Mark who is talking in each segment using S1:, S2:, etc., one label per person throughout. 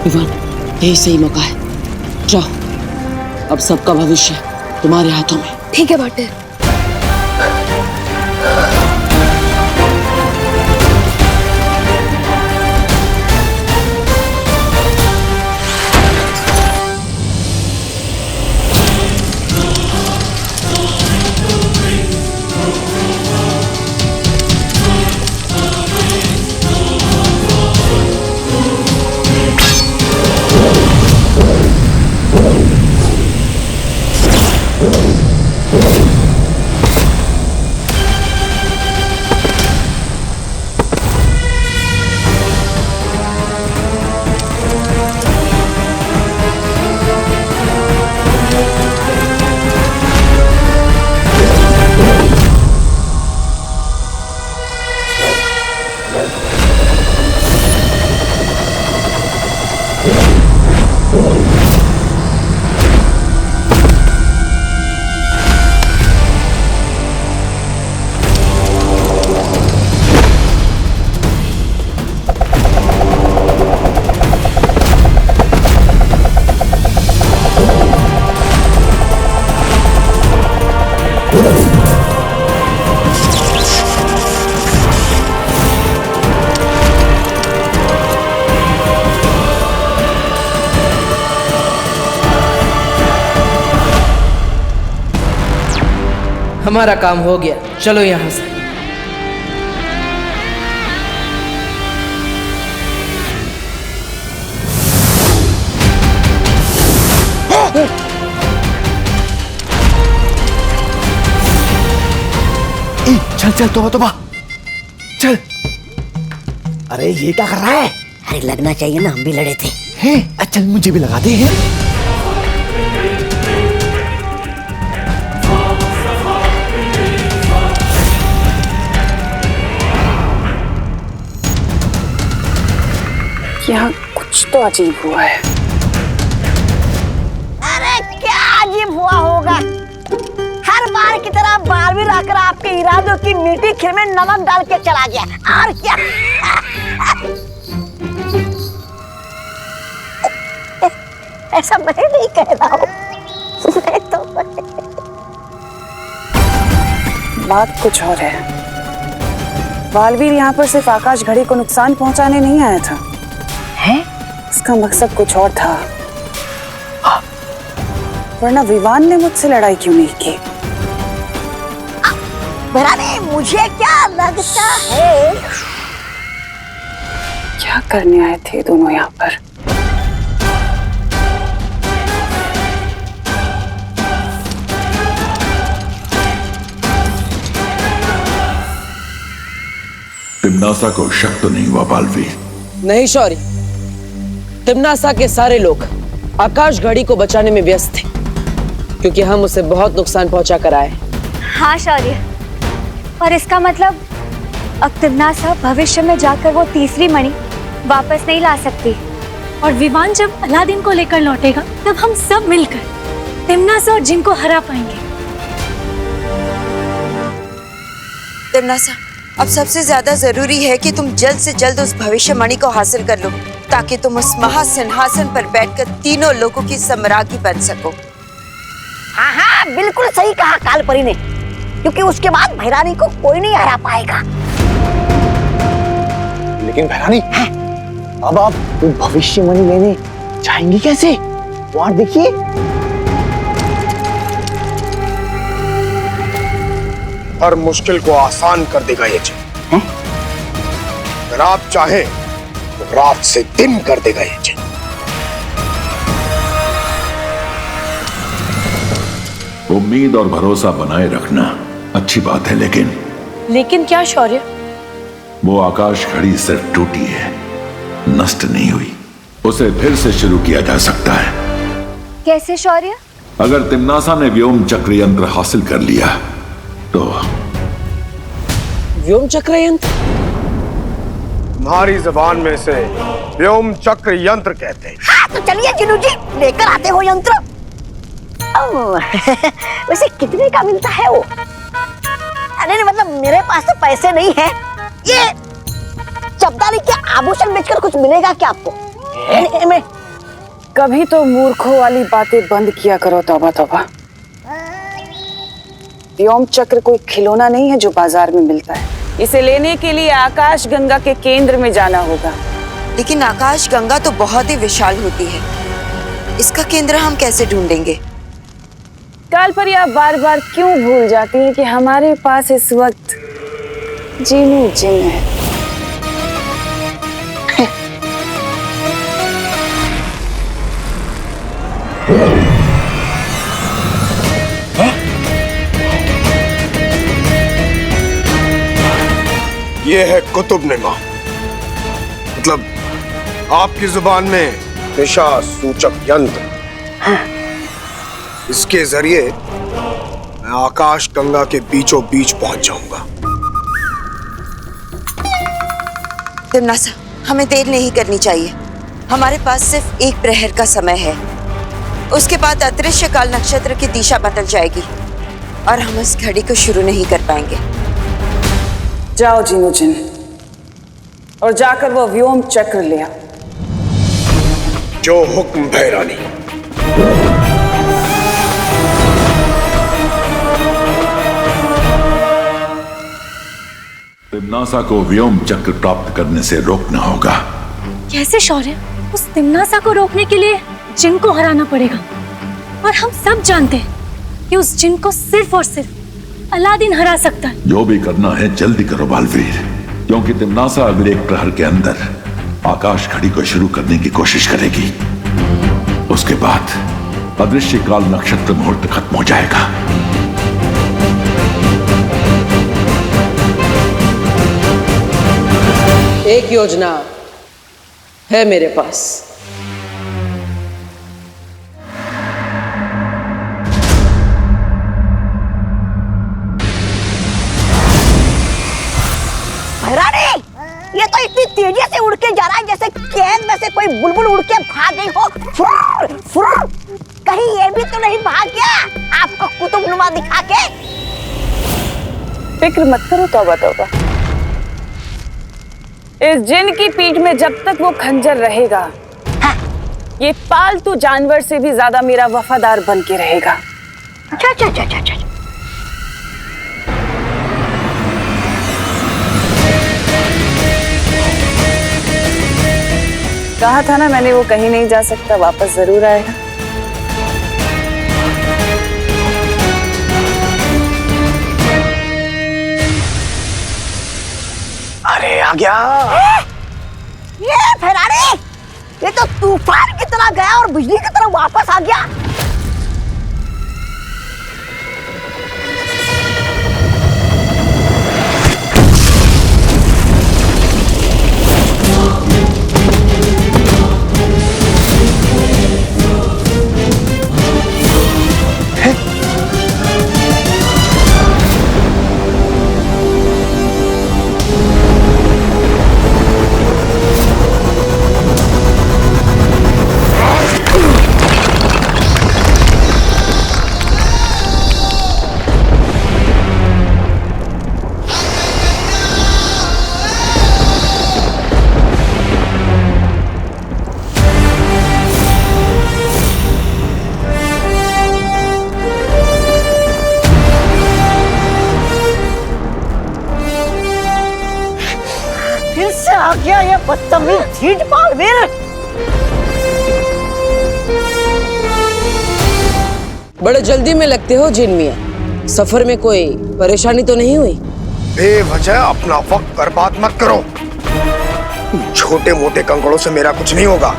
S1: विवान, यही सही मौका है। जाओ, अब सबका भविष्य तुम्हारे हाथों में।
S2: ठीक है भाटर।
S3: हमारा काम हो गया, चलो यहाँ से।
S4: चल चल, तोबा तोबा, चल। अरे ये क्या कर रहा है?
S5: अरे लगना चाहिए ना, हम भी लड़े थे।
S4: हैं? चल मुझे भी लगाते हैं।
S2: यहाँ कुछ तो अजीब हुआ है।
S5: अरे क्या अजीब हुआ होगा? हर बार की तरह बारहवीं आकर आपके इरादों की मीठी खीर में नमक डाल के चला गया। और क्या? ऐसा मैं नहीं कह रहा हूँ। मैं तो
S2: बात कुछ और है। बालवीर यहाँ पर सिर्फ आकाश घड़ी को नुकसान पहुंचाने नहीं आया था।
S5: है?
S2: इसका मकसद कुछ और था। वरना विवान ने मुझसे लड़ाई क्यों नहीं की?
S5: भराने, मुझे क्या लगता है?
S2: क्या करने आए थे दोनों यहाँ पर?
S6: तिम्नासा को शक तो नहीं हुआ बालवीर?
S1: नहीं शौर्य, तिम्नासा के सारे लोग आकाश घड़ी को बचाने में व्यस्त थे, क्योंकि हम उसे बहुत नुकसान पहुंचा कर आए।
S7: हाँ शौर्य, और इसका मतलब अब तिम्नासा भविष्य में जाकर वो तीसरी मणि वापस नहीं ला सकती।
S8: और विवान जब अलादीन को लेकर लौटेगा, तब हम सब मिलकर तिम्नासा और जिन को हरा पाएंगे।
S9: तिम्नासा, अब सबसे ज्यादा जरूरी है कि तुम जल्द से जल्द उस भविष्यवाणी को हासिल कर लो, ताकि तुम उस महासिंहासन पर बैठकर तीनों लोगों की सम्राज्ञी बन सको।
S5: हाँ हाँ, बिल्कुल सही कहा कालपरी ने, क्योंकि उसके बाद भैरानी को कोई नहीं हरा पाएगा।
S4: लेकिन भैरानी, अब आप भविष्यवाणी लेने जाएंगी कैसे? वहां देखिए।
S10: हर मुश्किल को आसान कर देगा ये जिन। अगर आप चाहें तो रात से दिन कर देगा ये जिन।
S6: उम्मीद और भरोसा बनाए रखना अच्छी बात है,
S8: लेकिन क्या शौर्य?
S6: वो आकाश घड़ी सिर्फ टूटी है, नष्ट नहीं हुई। उसे फिर से शुरू किया जा सकता है।
S7: कैसे शौर्य?
S6: अगर तिम्नासा ने व्योम चक्र यंत्र हासिल कर लिया तो।
S1: व्योम चक्र यंत्र?
S10: तुम्हारी जबान में से व्योम चक्र यंत्र कहते हैं।
S5: हाँ, तो चलिए जिनू जी लेकर आते हो यंत्र। वैसे कितने का मिलता है वो? अरे नहीं, मतलब मेरे पास तो पैसे नहीं है। ये चपदारी के आभूषण बेचकर कुछ मिलेगा क्या आपको?
S2: मैं कभी तो मूर्खों वाली बातें बंद किया करो। तौबा तौबा। व्योम चक्र कोई खिलौना नहीं है जो बाजार में मिलता है। इसे लेने के लिए आकाश गंगा के केंद्र में जाना होगा।
S9: लेकिन आकाश गंगा तो बहुत ही विशाल होती है, इसका केंद्र हम कैसे ढूंढेंगे?
S2: कालपरी, आप बार बार क्यों भूल जाती हैं कि हमारे पास इस वक्त जीनू जिन है।
S10: ये है कुतुबनुमा, मतलब आपकी जुबान में दिशा सूचक यंत्र। इसके जरिए मैं आकाश गंगा के बीचों बीच पहुंच जाऊंगा।
S9: तिम्नासा, हमें देर नहीं करनी चाहिए। हमारे पास सिर्फ एक प्रहर का समय है। उसके बाद अदृश्य काल नक्षत्र की दिशा बदल जाएगी और हम इस घड़ी को शुरू नहीं कर पाएंगे।
S2: जाओ जीनू जिन और जाकर वो व्योम चक्र ले आओ।
S10: जो हुक्म भैरानी।
S6: तिम्नासा को व्योम चक्र प्राप्त करने से रोकना होगा।
S8: कैसे शौर्य? उस तिम्नासा को रोकने के लिए जिन को हराना पड़ेगा, और हम सब जानते हैं कि उस जिन को सिर्फ और सिर्फ अलादीन हरा सकता है।
S6: जो भी करना है जल्दी करो बालवीर, क्योंकि तिम्नासा अगले एक प्रहर के अंदर आकाश घड़ी को शुरू करने की कोशिश करेगी। उसके बाद अदृश्य काल नक्षत्र मुहूर्त खत्म हो जाएगा।
S1: एक योजना है मेरे पास।
S5: ये तो इतनी तेजी से उड़ के जा रहा है जैसे कैद में से कोई बुलबुल उड़ के भाग गई हो। फुर, फुर। कहीं ये भी तो नहीं भाग गया आपको कुतुबनुमा दिखा के?
S2: फिक्र मत करो तौबा तौबा। इस जिन की पीठ में जब तक वो खंजर रहेगा,
S5: हाँ।
S2: ये पालतू जानवर से भी ज्यादा मेरा वफादार बन के रहेगा।
S5: अच्छा।
S2: कहा था ना मैंने, वो कहीं नहीं जा सकता, वापस जरूर आएगा।
S4: अरे आ गया।
S5: ये फेरारी, ये तो तूफान की तरह गया और बिजली की तरह वापस आ गया। आ गया ये बदतमीज झीट बालवीर।
S1: बड़े जल्दी में लगते हो जिन मियां। सफर में कोई परेशानी तो नहीं हुई?
S10: बेवजह अपना वक्त बर्बाद मत करो। छोटे मोटे कंकड़ों से मेरा कुछ नहीं होगा,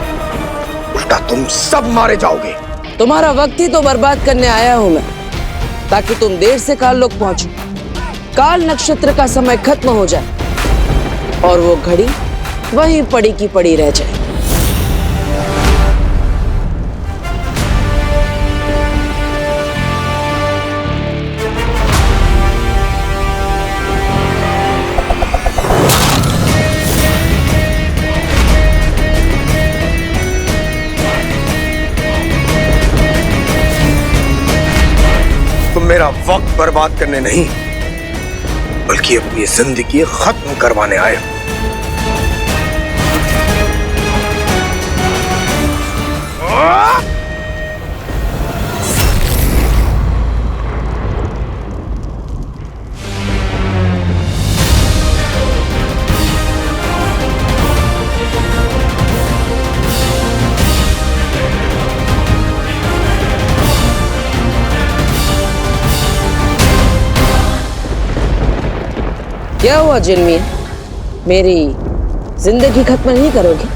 S10: उल्टा तुम सब मारे जाओगे।
S1: तुम्हारा वक्त ही तो बर्बाद करने आया हूं मैं, ताकि तुम देर से काल लोग पहुंचो, काल नक्षत्र का समय खत्म हो जाए और वो घड़ी वहीं पड़ी की पड़ी रह जाए।
S10: मेरा वक्त बर्बाद करने नहीं, बल्कि अपनी जिंदगी खत्म करवाने आए हो।
S1: क्या हुआ जिन्मी? मेरी जिंदगी खत्म नहीं करोगे?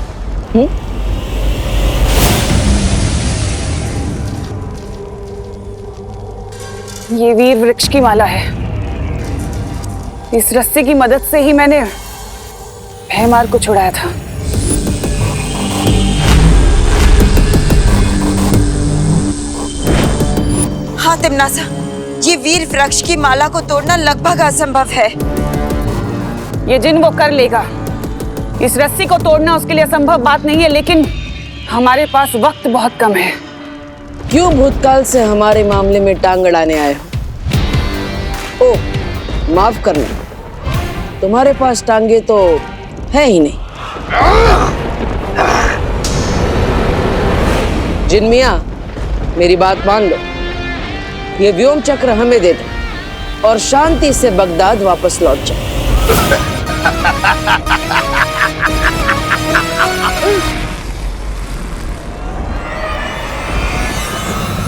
S2: ये वीर वृक्ष की माला है। इस रस्सी की मदद से ही मैंने भयमार को छुड़ाया था।
S9: हाँ तिम्नासा, ये वीर वृक्ष की माला को तोड़ना लगभग असंभव है।
S2: ये जिन वो कर लेगा। इस रस्सी को तोड़ना उसके लिए असंभव बात नहीं है, लेकिन हमारे पास वक्त बहुत कम है।
S1: क्यों भूतकाल से हमारे मामले में टांग अड़ाने आए हो? ओह, माफ करना, तुम्हारे पास टांगे तो है ही नहीं। जिन्मिया, मेरी बात मान लो, ये व्योम चक्र हमें दे दो और शांति से बगदाद वापस लौट जाओ।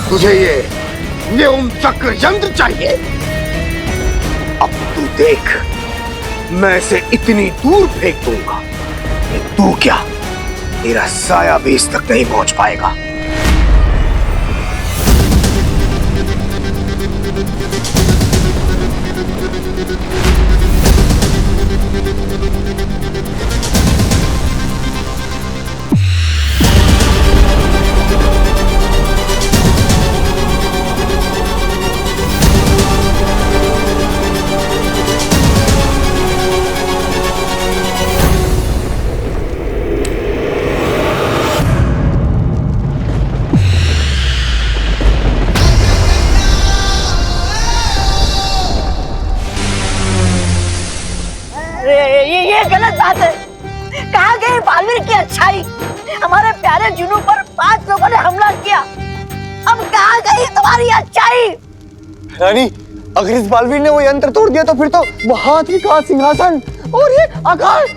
S10: तुझे ये व्योम चक्र यंत्र चाहिए? अब तू देख, मैं इसे इतनी दूर फेंक दूंगा कि तू क्या, तेरा साया भी इस तक नहीं पहुंच पाएगा।
S5: ये गलत बात है। कहाँ गई बालवीर की अच्छाई? हमारे प्यारे जुनू पर 5 लोगों ने हमला किया। अब कहाँ गई तुम्हारी अच्छाई?
S4: रानी, अगर इस बालवीर ने वो यंत्र तोड़ दिया तो फिर तो वो हाथी का सिंहासन और ये आकाश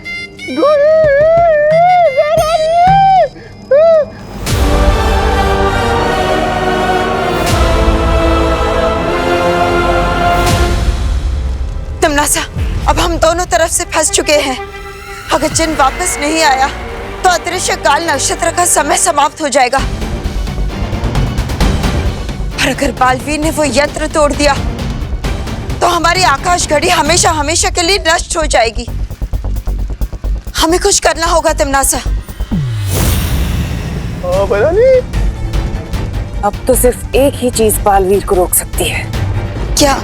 S9: तिम्नासा, अब हम दोनों तरफ से फंस चुके हैं। अगर जिन वापस नहीं आया तो अदृश्य काल नक्षत्र का समय समाप्त हो जाएगा, और अगर बालवीर ने वो यंत्र तोड़ दिया तो हमारी आकाश घड़ी हमेशा हमेशा के लिए नष्ट हो जाएगी। हमें कुछ करना होगा तिम्नासा।
S2: अब तो सिर्फ एक ही चीज बालवीर को रोक सकती है।
S9: क्या?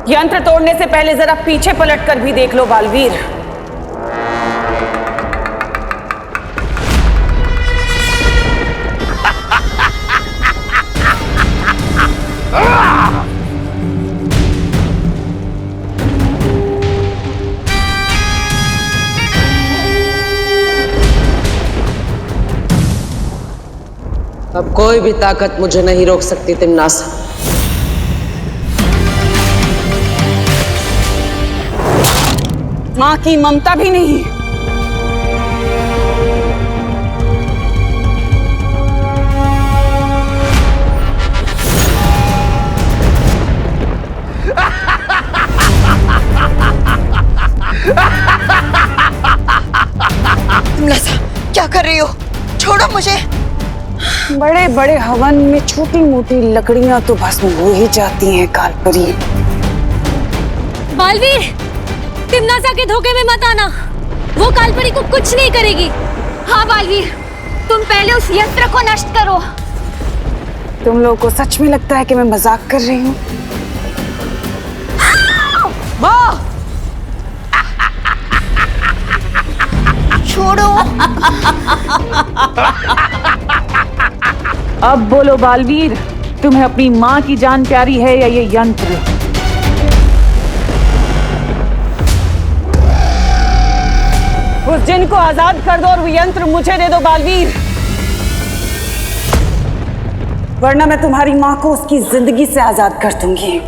S2: यंत्र तोड़ने से पहले जरा पीछे पलट कर भी देख लो बालवीर।
S1: अब कोई भी ताकत मुझे नहीं रोक सकती तिम्नासा।
S2: माँ की ममता भी नहीं।
S9: तिम्नासा, क्या कर रही हो? छोड़ो मुझे।
S2: बड़े बड़े हवन में छोटी मोटी लकड़ियां तो भस्म हो ही जाती हैं कालपरी।
S8: बालवीर, तिम्नासा के धोखे में मत आना। वो कालपरी को कुछ नहीं करेगी।
S7: हाँ बालवीर, तुम पहले उस यंत्र को नष्ट करो।
S2: तुम लोगों को सच में लगता है कि मैं मजाक कर रही हूँ?
S5: छोड़ो।
S2: अब बोलो बालवीर, तुम्हें अपनी माँ की जान प्यारी है या ये यंत्र? उस जिन को आजाद कर दो और वो यंत्र मुझे दे दो बालवीर, वरना मैं तुम्हारी माँ को उसकी जिंदगी से आजाद कर दूंगी।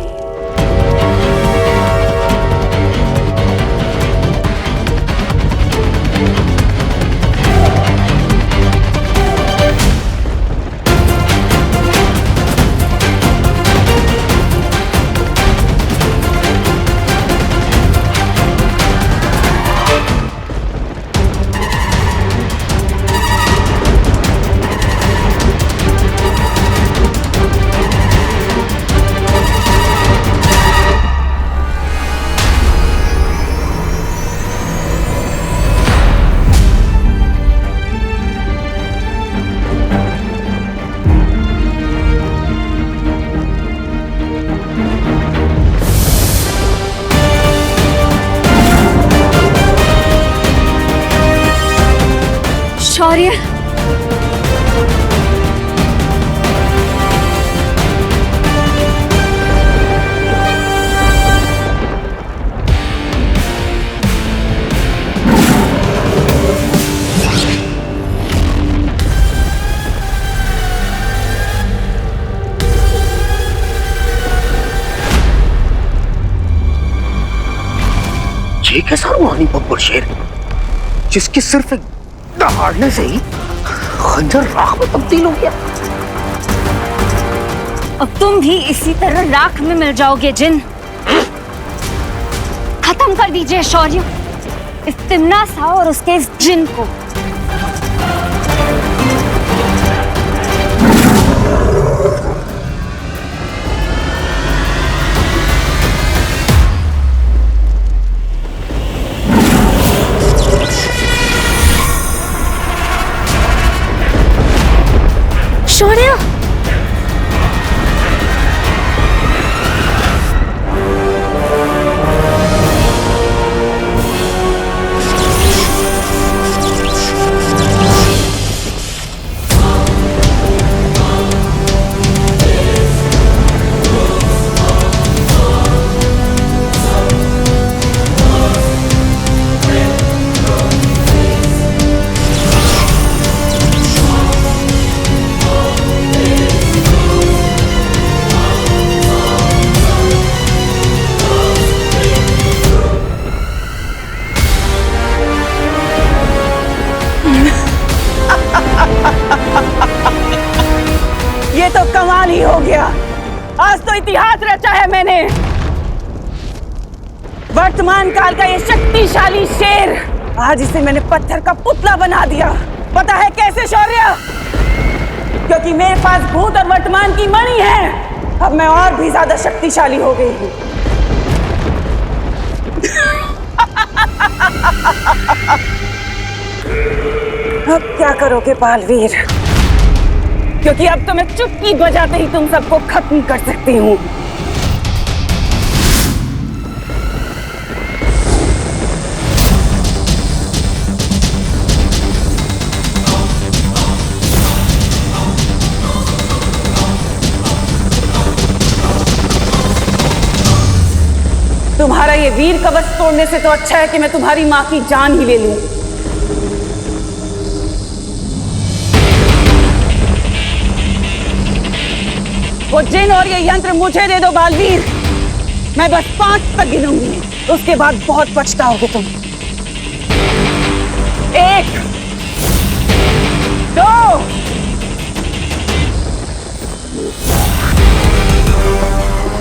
S8: शौर्य,
S10: ये कैसा रूहानी बब्बर शेर जिसके सिर्फ एक दहाड़ने से ही खंजर राख में तब्दील हो गया।
S8: अब तुम भी इसी तरह राख में मिल जाओगे जिन। खत्म कर दीजिए शौर्य इस तिम्नासा और उसके इस जिन को। शौर्य,
S2: ये तो कमाल ही हो गया। आज तो इतिहास रचा है मैंने। वर्तमान काल का ये शक्तिशाली शेर, आज इसे मैंने पत्थर का पुतला बना दिया। पता है कैसे शौर्य? क्योंकि मेरे पास भूत और वर्तमान की मणि है। अब मैं और भी ज्यादा शक्तिशाली हो गई हूँ। अब क्या करोगे बालवीर? क्योंकि अब तो मैं चुटकी बजाते ही तुम सबको खत्म कर सकती हूँ। तुम्हारा ये वीर कवच तोड़ने से तो अच्छा है कि मैं तुम्हारी माँ की जान ही ले लूं। वो जिन और ये यंत्र मुझे दे दो बालवीर। मैं बस 5 तक गिनूंगी, उसके बाद बहुत पछताओगे तुम। 1, 2,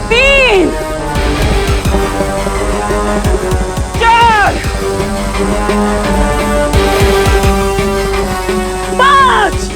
S2: 3, 4, 5।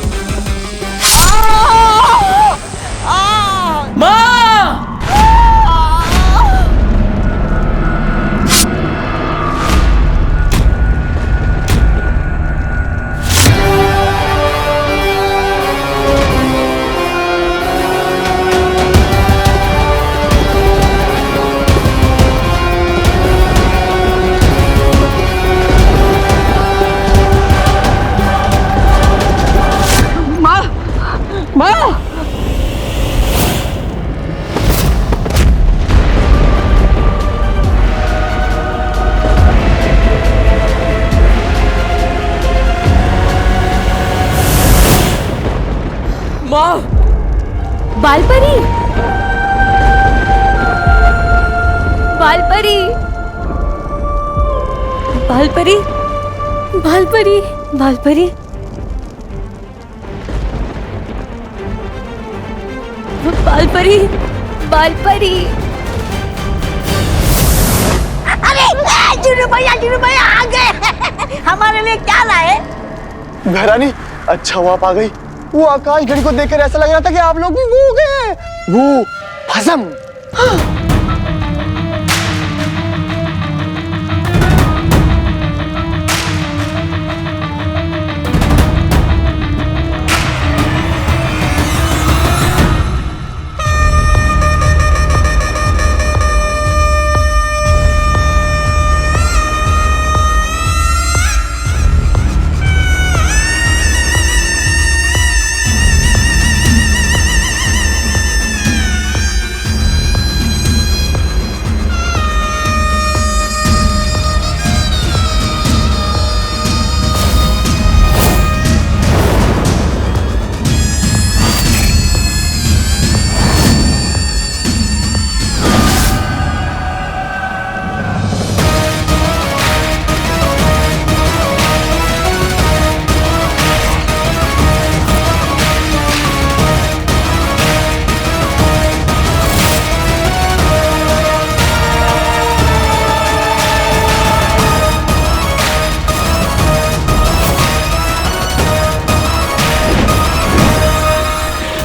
S1: माँ!
S8: बालपरी, बालपरी, बालपरी, बालपरी, बालपरी, बालपरी, बालपरी।
S5: अरे जुनू भैया आ गए। हमारे लिए क्या लाए?
S4: भैरानी, अच्छा हुआ आप आ गई। वो आकाश घड़ी को देखकर ऐसा लग रहा था कि आप लोग भी वो हो गए। वो भस्म।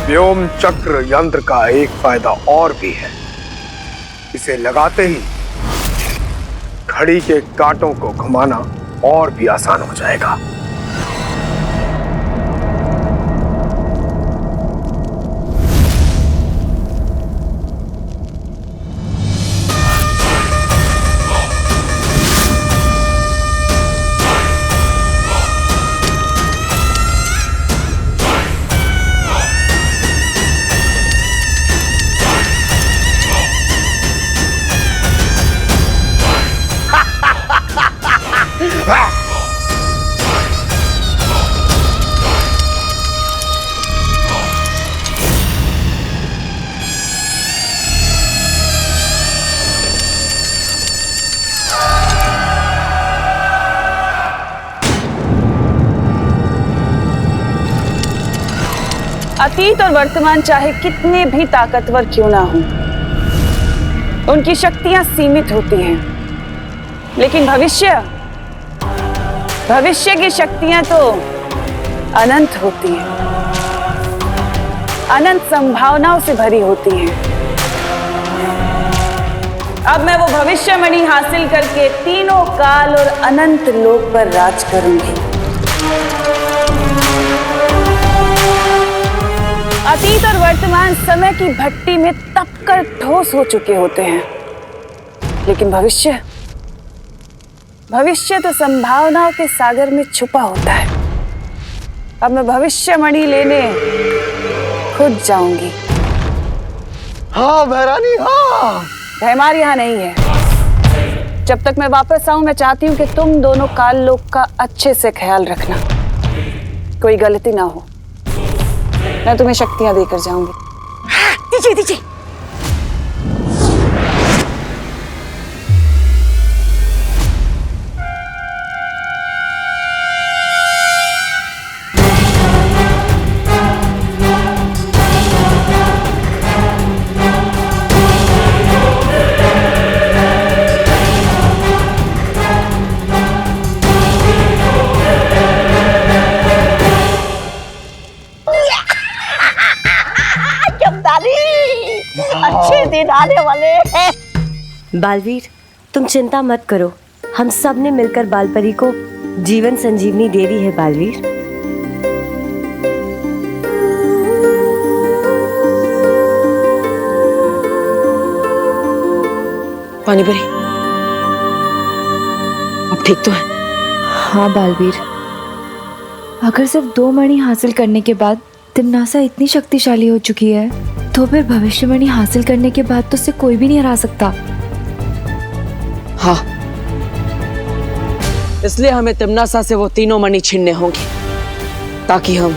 S10: व्योम चक्र यंत्र का एक फायदा और भी है। इसे लगाते ही घड़ी के कांटों को घुमाना और भी आसान हो जाएगा।
S2: अतीत और वर्तमान चाहे कितने भी ताकतवर क्यों ना हो, उनकी शक्तियां सीमित होती हैं, लेकिन भविष्य की शक्तियां तो अनंत होती हैं, अनंत संभावनाओं से भरी होती हैं। अब मैं वो भविष्यमणि हासिल करके तीनों काल और अनंत लोक पर राज करूंगी। अतीत और वर्तमान समय की भट्टी में तपकर ठोस हो चुके होते हैं, लेकिन भविष्य तो संभावनाओं के सागर में छुपा होता है। अब मैं भविष्यमणि लेने खुद जाऊंगी।
S4: हाँ भैरानी, हाँ।
S2: भैमार यहाँ नहीं है। जब तक मैं वापस आऊं, मैं चाहती हूँ कि तुम दोनों काल लोक का अच्छे से ख्याल रखना, कोई गलती ना हो। मैं तुम्हें शक्तियां देकर जाऊंगी।
S5: दीजिए। अच्छे दिन आने वाले हैं।
S8: बालवीर, तुम चिंता मत करो, हम सब ने मिलकर बालपरी को जीवन संजीवनी दे दी है। बालवीर,
S1: पानीपरी, अब ठीक तो है?
S11: हाँ बालवीर, अगर सिर्फ 2 मणि हासिल करने के बाद तिम्नासा इतनी शक्तिशाली हो चुकी है, तो फिर भविष्यमणि हासिल करने के बाद तो उसे कोई भी नहीं हरा सकता।
S1: हाँ, इसलिए हमें तिम्नासा से वो तीनों मणि छीनने होंगे, ताकि हम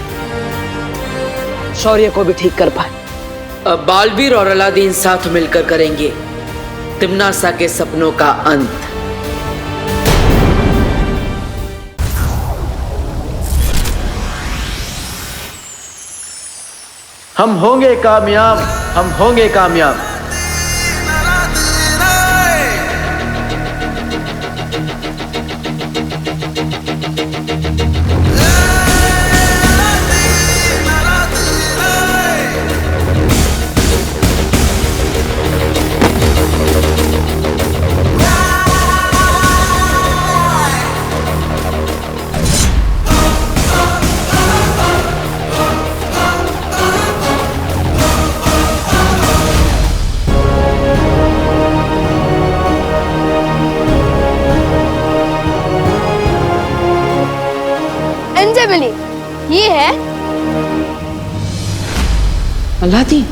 S1: शौर्य को भी ठीक कर पाए।
S3: अब बालवीर और अलादीन साथ मिलकर करेंगे तिम्नासा के सपनों का अंत।
S12: हम होंगे कामयाब, हम होंगे कामयाब।
S8: ये है
S1: अलादीन।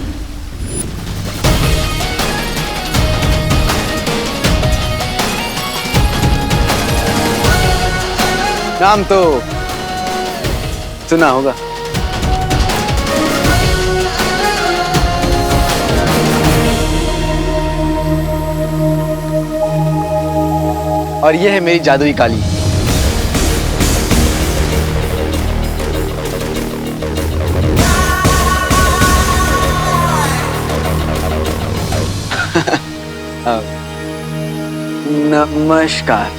S12: नाम तो सुना होगा। और ये है मेरी जादुई काली। नमस्कार।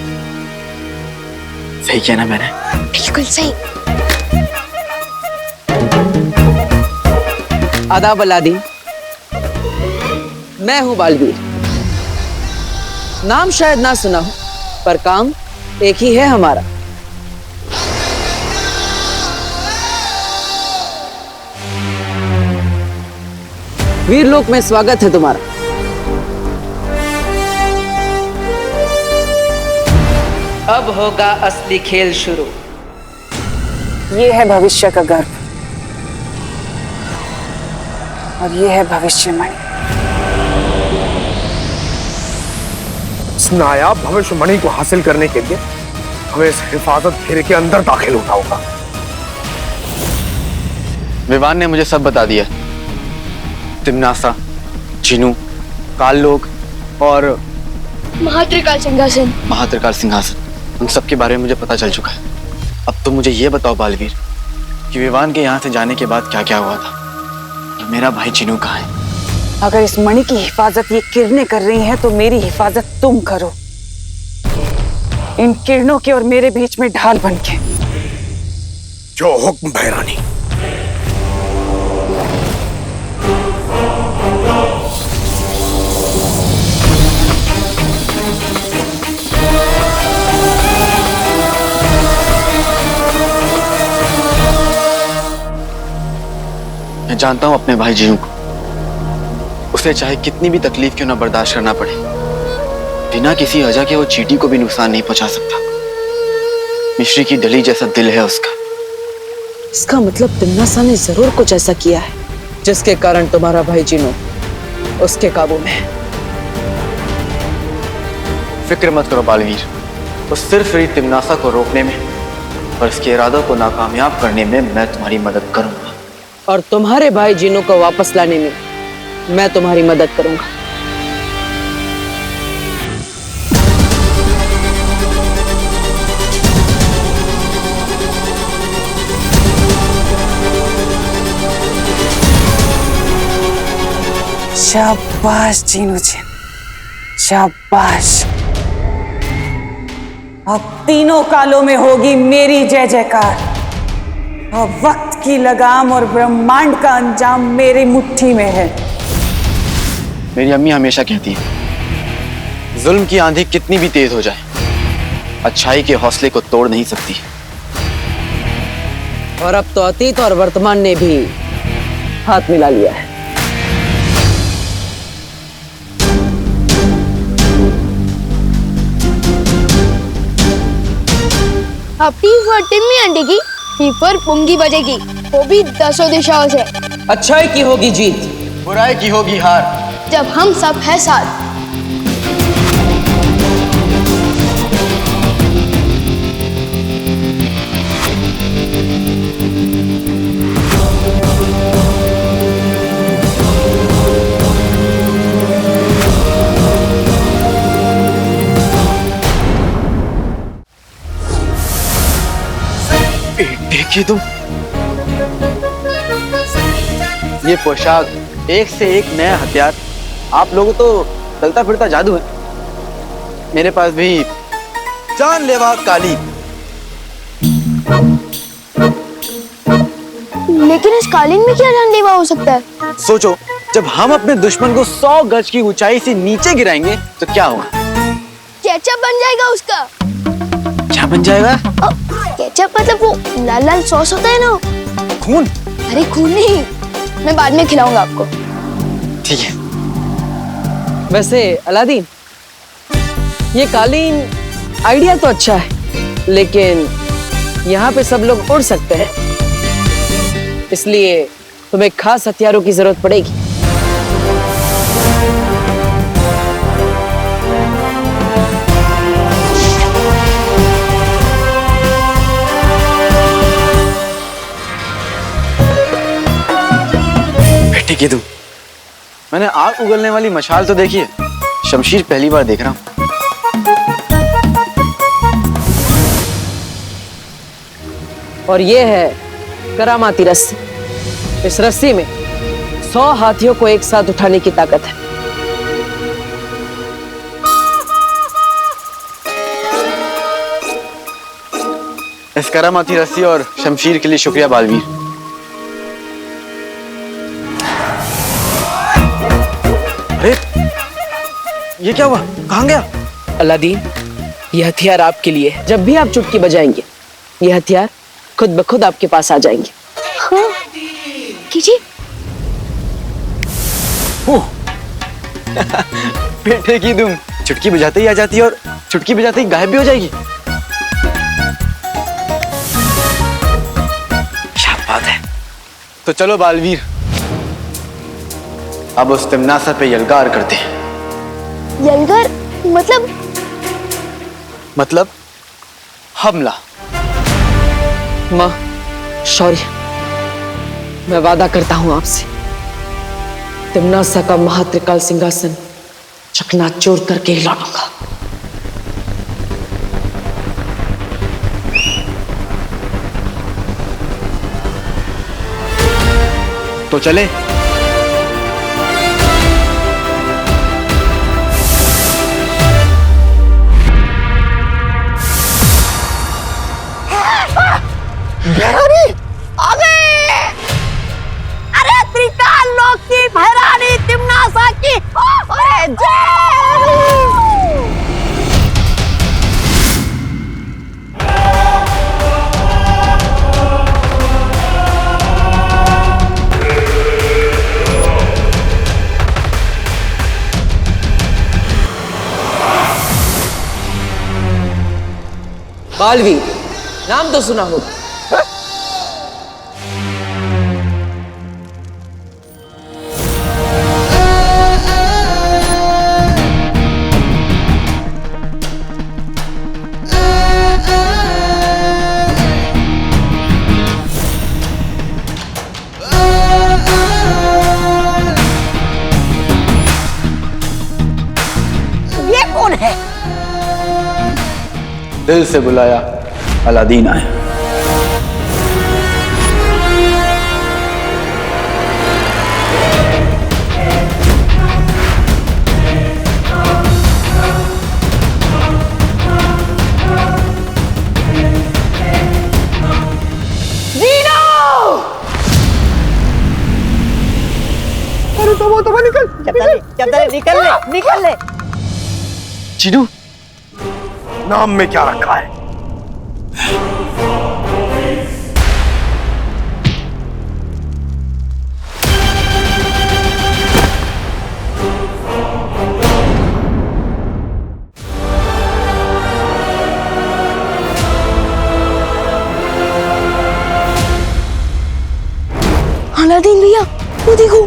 S12: सही किया ना मैंने?
S8: बिल्कुल सही।
S1: आदाब अलादीन, मैं हूं बालवीर। नाम शायद ना सुना हो, पर काम एक ही है हमारा। वीरलोक में स्वागत है तुम्हारा।
S3: अब होगा असली खेल शुरू।
S2: ये है भविष्य का गर्भ और ये है भविष्यवाणी।
S10: इस नायाब भविष्यवाणी को हासिल करने के लिए हमें इस हिफाजत घेरे के अंदर दाखिल होना होगा।
S12: विवान ने मुझे सब बता दिया। तिम्नासा, जिनू, काललोक और
S8: महात्रिकाल सिंहासन।
S12: महात्रिकाल सिंहासन, उन सब के बारे में मुझे पता चल चुका है। अब तुम मुझे ये बताओ बालवीर कि विवान के यहाँ से जाने के बाद क्या क्या हुआ था और मेरा भाई जिनू कहाँ है?
S2: अगर इस मणि की हिफाजत ये किरणें कर रही हैं तो मेरी हिफाजत तुम करो, इन किरणों के और मेरे बीच में ढाल बनके।
S10: जो हुक्म भैरानी।
S12: मैं जानता हूं अपने भाई जिनू को। उसे चाहे कितनी भी तकलीफ क्यों ना बर्दाश्त करना पड़े, बिना किसी वजह के वो चींटी को भी नुकसान नहीं पहुंचा सकता। मिश्री की डली जैसा दिल है उसका।
S1: इसका मतलब तिम्नासा ने जरूर कुछ ऐसा किया है जिसके कारण तुम्हारा भाई जिनू उसके काबू में है।
S12: फिक्र मत करो बालवीर, वो सिर्फ मेरी तिम्नासा को रोकने में और इसके इरादों को नाकामयाब करने में मैं तुम्हारी मदद करूंगा।
S1: और तुम्हारे भाई जिनू को वापस लाने में मैं तुम्हारी मदद करूंगा।
S2: शाबाश जीनू जी, शाबाश। अब तीनों कालों में होगी मेरी जय जयकार। अब वक्त की लगाम और ब्रह्मांड का अंजाम मेरी मुट्ठी में है।
S12: मेरी अम्मी हमेशा कहती है, जुल्म की आंधी कितनी भी तेज हो जाए, अच्छाई के हौसले को तोड़ नहीं सकती।
S1: और अब तो अतीत और वर्तमान ने भी हाथ मिला लिया है।
S8: अब टी फॉर टिम्मी आंटी की, टी फॉर पुंगी बजेगी, वो भी 10 दिशाओं से।
S3: अच्छाई की होगी जीत,
S12: बुराई की होगी हार,
S8: जब हम सब है साथ।
S12: देखिए तुम, ये पोशाक, एक से एक नया हथियार। आप लोगों तो चलता फिरता जादू है। मेरे पास भी जानलेवा काली।
S13: लेकिन इस कालीन में क्या जानलेवा हो सकता है?
S12: सोचो, जब हम अपने दुश्मन को 100 गज की ऊंचाई से नीचे गिराएंगे तो क्या होगा?
S13: केचप बन जाएगा उसका।
S12: क्या बन जाएगा?
S13: केचप मतलब वो लाल लाल सॉस होता है ना।
S12: खून?
S13: अरे खून नहीं, मैं बाद में खिलाऊंगा आपको।
S12: ठीक है।
S1: वैसे अलादीन, ये कालीन आइडिया तो अच्छा है, लेकिन यहाँ पे सब लोग उड़ सकते हैं, इसलिए तुम्हें खास हथियारों की जरूरत पड़ेगी।
S12: ठीक है तुम, मैंने आग उगलने वाली मशाल तो देखी है, शमशीर पहली बार देख रहा हूं।
S1: और ये है करामाती रस्सी। इस रस्सी में 100 हाथियों को एक साथ उठाने की ताकत है।
S12: इस करामाती रस्सी और शमशीर के लिए शुक्रिया बालवीर। अरे ये क्या हुआ? कहां गया?
S1: अलादीन, ये हथियार आपके लिए है। जब भी आप चुटकी बजाएंगे, ये हथियार खुद ब खुद आपके पास आ जाएंगे।
S13: हाँ, कीजिए।
S12: बेटे की तुम चुटकी बजाते ही आ जाती है और चुटकी बजाते ही गायब भी हो जाएगी। क्या बात है। तो चलो बालवीर, अब उस तिमनासा पे यलगार करते हैं।
S13: यलगार
S12: मतलब हमला।
S1: माँ, शौर्य, मैं वादा करता हूं आपसे, तिमनासा का महात्रिकाल सिंहासन चकनाचूर करके ही लौटूंगा।
S12: तो चले।
S5: भैरानी आ गए। अरे त्रिकाल लोक की भैरानी तिमनासा की अरे जय।
S1: बालवीर, नाम तो सुना होगा।
S5: ये कौन है?
S12: दिल से बुलाया, अलादीन आया।
S4: अरे तो निकल
S5: निकल ले।
S12: चीनू,
S10: नाम में क्या रखा है?
S13: अलादीन भैया, वो देखो।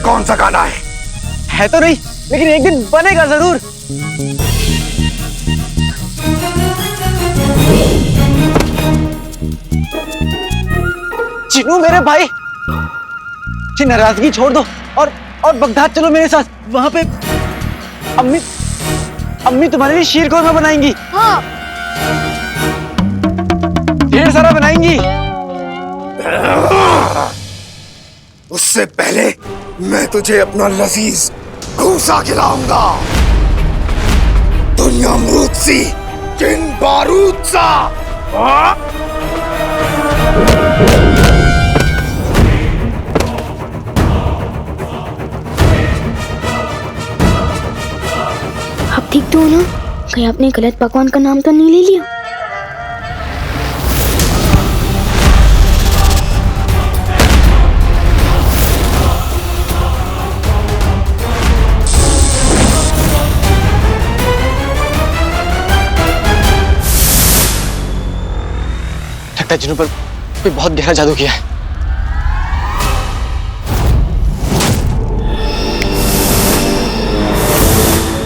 S10: कौन सा गाना
S12: है तो नहीं, लेकिन एक दिन बनेगा जरूर। चिनू मेरे भाई, ये नाराजगी छोड़ दो और बगदाद चलो मेरे साथ। वहां पे अम्मी तुम्हारे लिए शीर कोरमा बनाएंगी।
S13: हाँ।
S12: ढेर सारा बनाएंगी।
S10: उससे पहले मैं तुझे अपना लजीज घूसा खिलाऊंगा। दुनिया अमरूद सी, जिन बारूद सा।
S13: आप ठीक तो हो ना? कहीं आपने गलत पकवान का नाम तो नहीं ले लिया?
S12: लगता है जिन्हों पर कोई बहुत गहरा जादू किया है।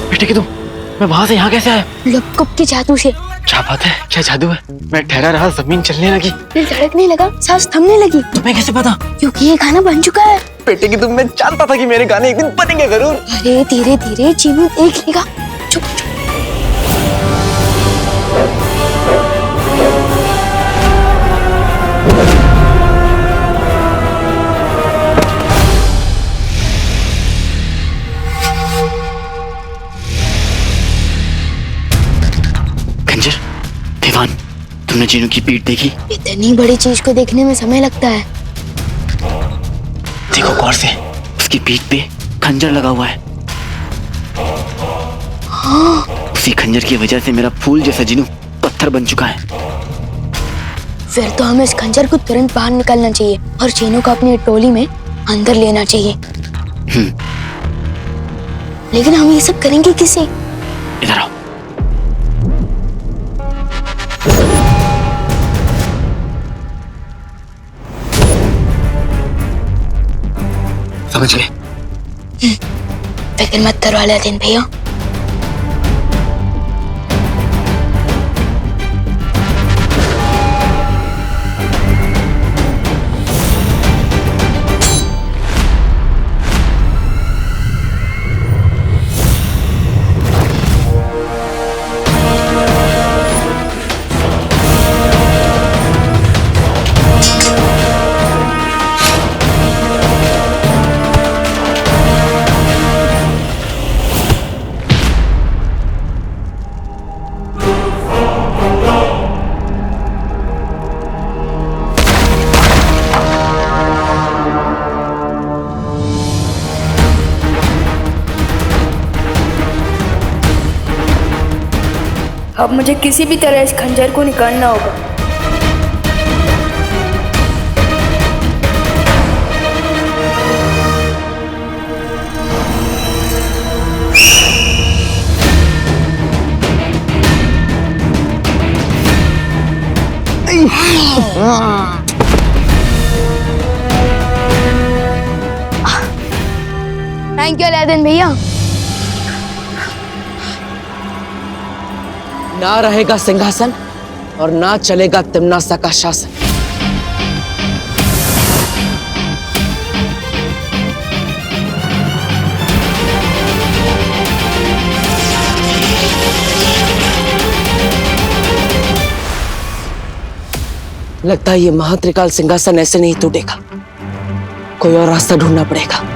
S12: बेटे कि तुम, मैं वहां से यहाँ कैसे आया?
S13: लपकप के जादू से।
S12: क्या बात है, क्या जादू है? मैं ठहरा रहा, जमीन चलने लगी,
S13: दिल धड़कने लगा, सांस थमने लगी।
S12: तुम्हें कैसे पता?
S13: क्योंकि ये गाना बन चुका है।
S12: बेटे कि तुम, मैं जानता था कि मेरे गाने एक दिन बनेंगे जरूर।
S13: अरे धीरे धीरे चीनू देख लेगा। चुप चुप।
S12: खंजर, दीवान, तुमने चीनू की पीठ देखी?
S13: इतनी बड़ी चीज को देखने में समय लगता है।
S12: देखो गौर से, उसकी पीठ पे खंजर लगा हुआ है।
S13: हाँ।
S12: उसी खंजर की वजह से मेरा फूल जैसा जिनू पत्थर बन चुका है।
S13: फिर तो हमें इस खंजर को तुरंत बाहर निकालना चाहिए और चीनू को अपनी टोली में अंदर लेना चाहिए। लेकिन हम ये सब करेंगे किसे?
S12: इधर आओ। समझ गए?
S13: फिक्र मत करो अलादीन भैया।
S11: अब मुझे किसी भी तरह इस खंजर को निकालना होगा।
S13: थैंक यू अलादीन भैया।
S1: ना रहेगा सिंहासन और ना चलेगा तिम्नासा का शासन। लगता है ये महात्रिकाल सिंहासन ऐसे नहीं टूटेगा, कोई और रास्ता ढूंढना पड़ेगा।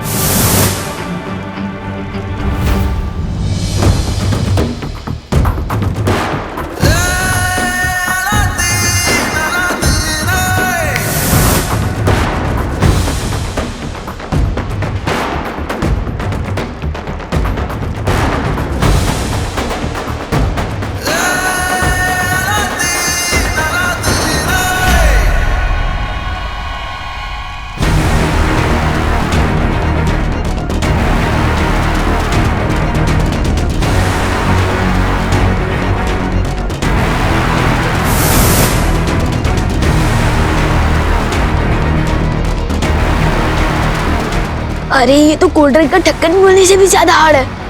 S13: अरे ये तो कोल्ड ड्रिंक का ढक्कन बोलने से भी ज्यादा हार्ड है।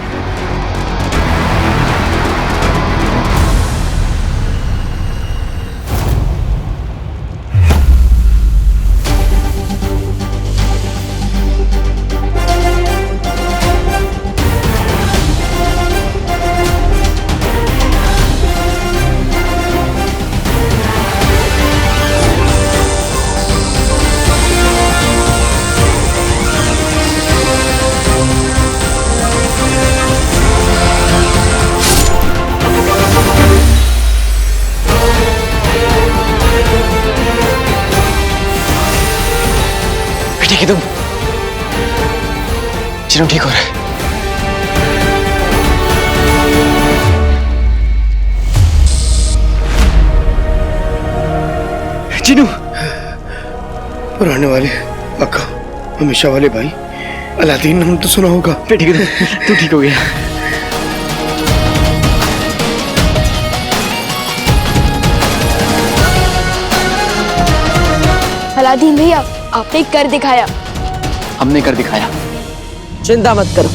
S12: ठीक है तुम, चिनू ठीक हो रहा है। चिनू,
S10: पुराने वाले अक्का, हमेशा वाले भाई, अलादीन नाम तो सुना होगा।
S12: ठीक है तू ठीक हो गया।
S13: अलादीन भैया, आपने कर दिखाया।
S12: हमने कर दिखाया।
S1: चिंता मत करो,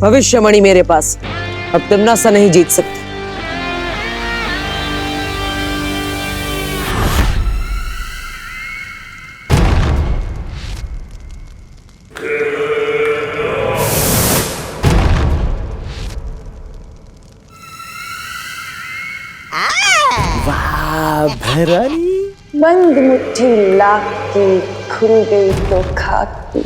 S1: भविष्यमणि मेरे पास, अब तिम्नासा नहीं जीत सकती।
S4: वाह भैरानी,
S2: बंद मुट्ठी लाख की, खुल गई तो खाक की।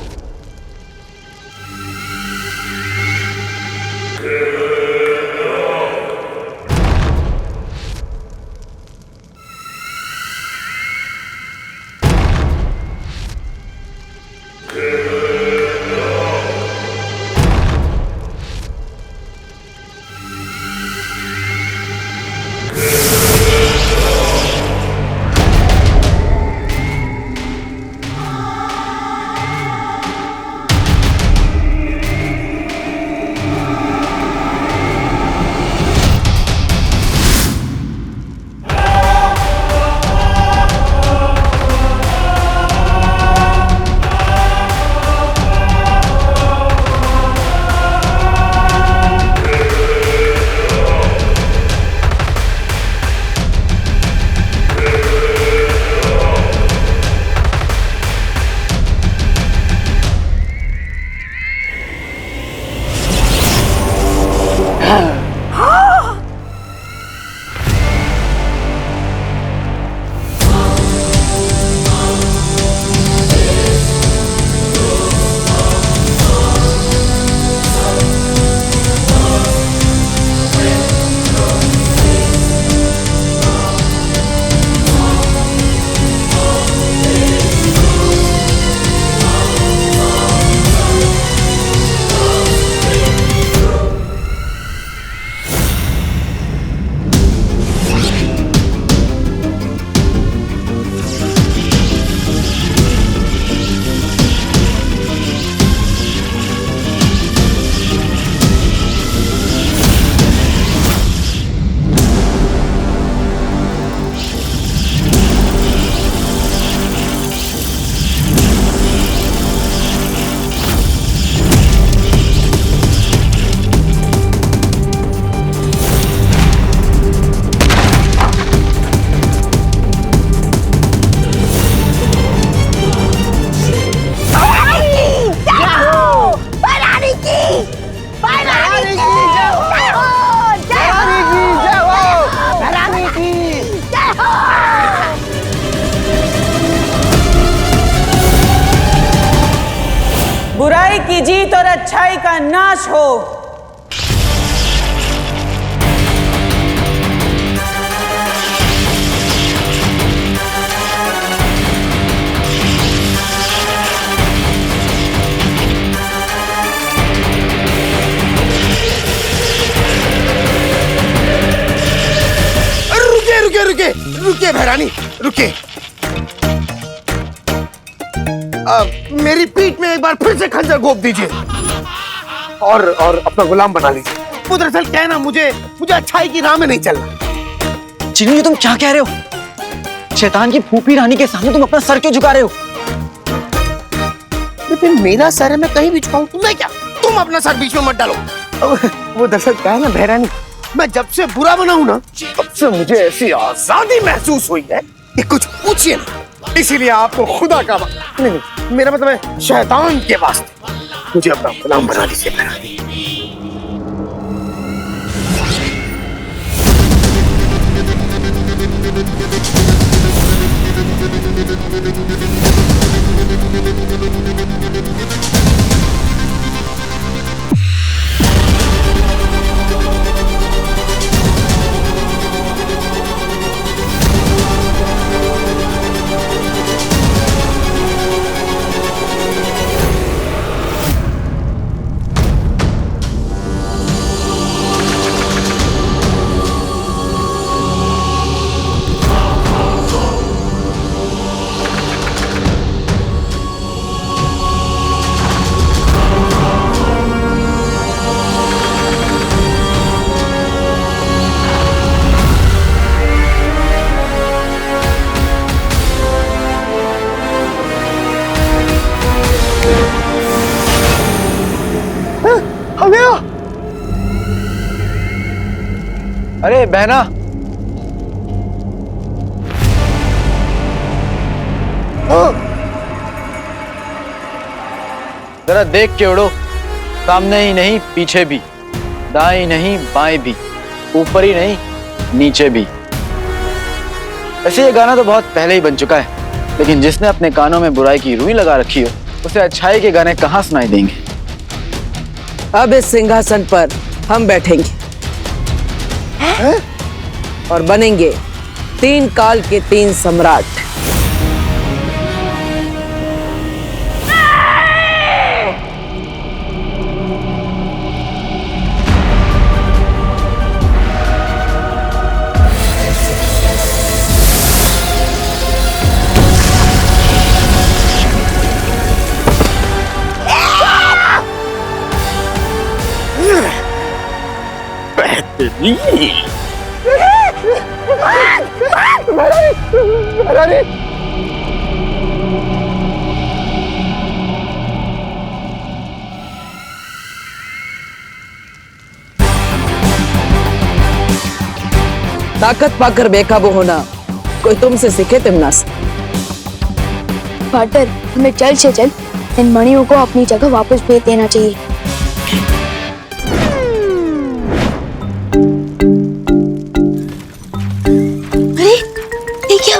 S2: बुराई की जीत और अच्छाई का नाश हो।
S10: रुकिए भैरानी, रुकिए। मेरी पीठ में एक बार फिर से खंजर घोंप दीजिए और अपना गुलाम बना लीजिए। वो दरअसल क्या है ना, मुझे अच्छाई की राह में नहीं चलना।
S12: चिन्नू, ये तुम क्या कह रहे हो? शैतान की फूफी रानी के सामने तुम अपना सर क्यों झुका रहे हो?
S10: फिर मेरा सर है, मैं कहीं भी झुकाऊं, तुम्हें क्या? तुम अपना सर बीच में मत डालो। वो दरअसल क्या है ना बहरानी, मैं जब से बुरा बना हूं ना, तब से मुझे ऐसी आजादी महसूस हुई है कि कुछ पूछिए ना। इसीलिए आपको खुदा का नहीं, मेरा मतलब है शैतान के वास्ते मुझे अपना गुलाम बना दीजिए बहरानी।
S12: अरे बहना, जरा देख के उड़ो, सामने ही नहीं पीछे भी, दाएं नहीं बाएं भी, ऊपर ही नहीं नीचे भी। ऐसे ये गाना तो बहुत पहले ही बन चुका है, लेकिन जिसने अपने कानों में बुराई की रुई लगा रखी हो उसे अच्छाई के गाने कहाँ सुनाई देंगे।
S1: अब इस सिंहासन पर हम बैठेंगे और बनेंगे 3 काल के 3 सम्राट। ताकत पाकर बेकाबू होना कोई तुमसे सीखे तिमनासा?
S13: पार्टनर, हमें जल्द से जल्द इन मणियों को अपनी जगह वापस भेज देना चाहिए। अरे ये क्या,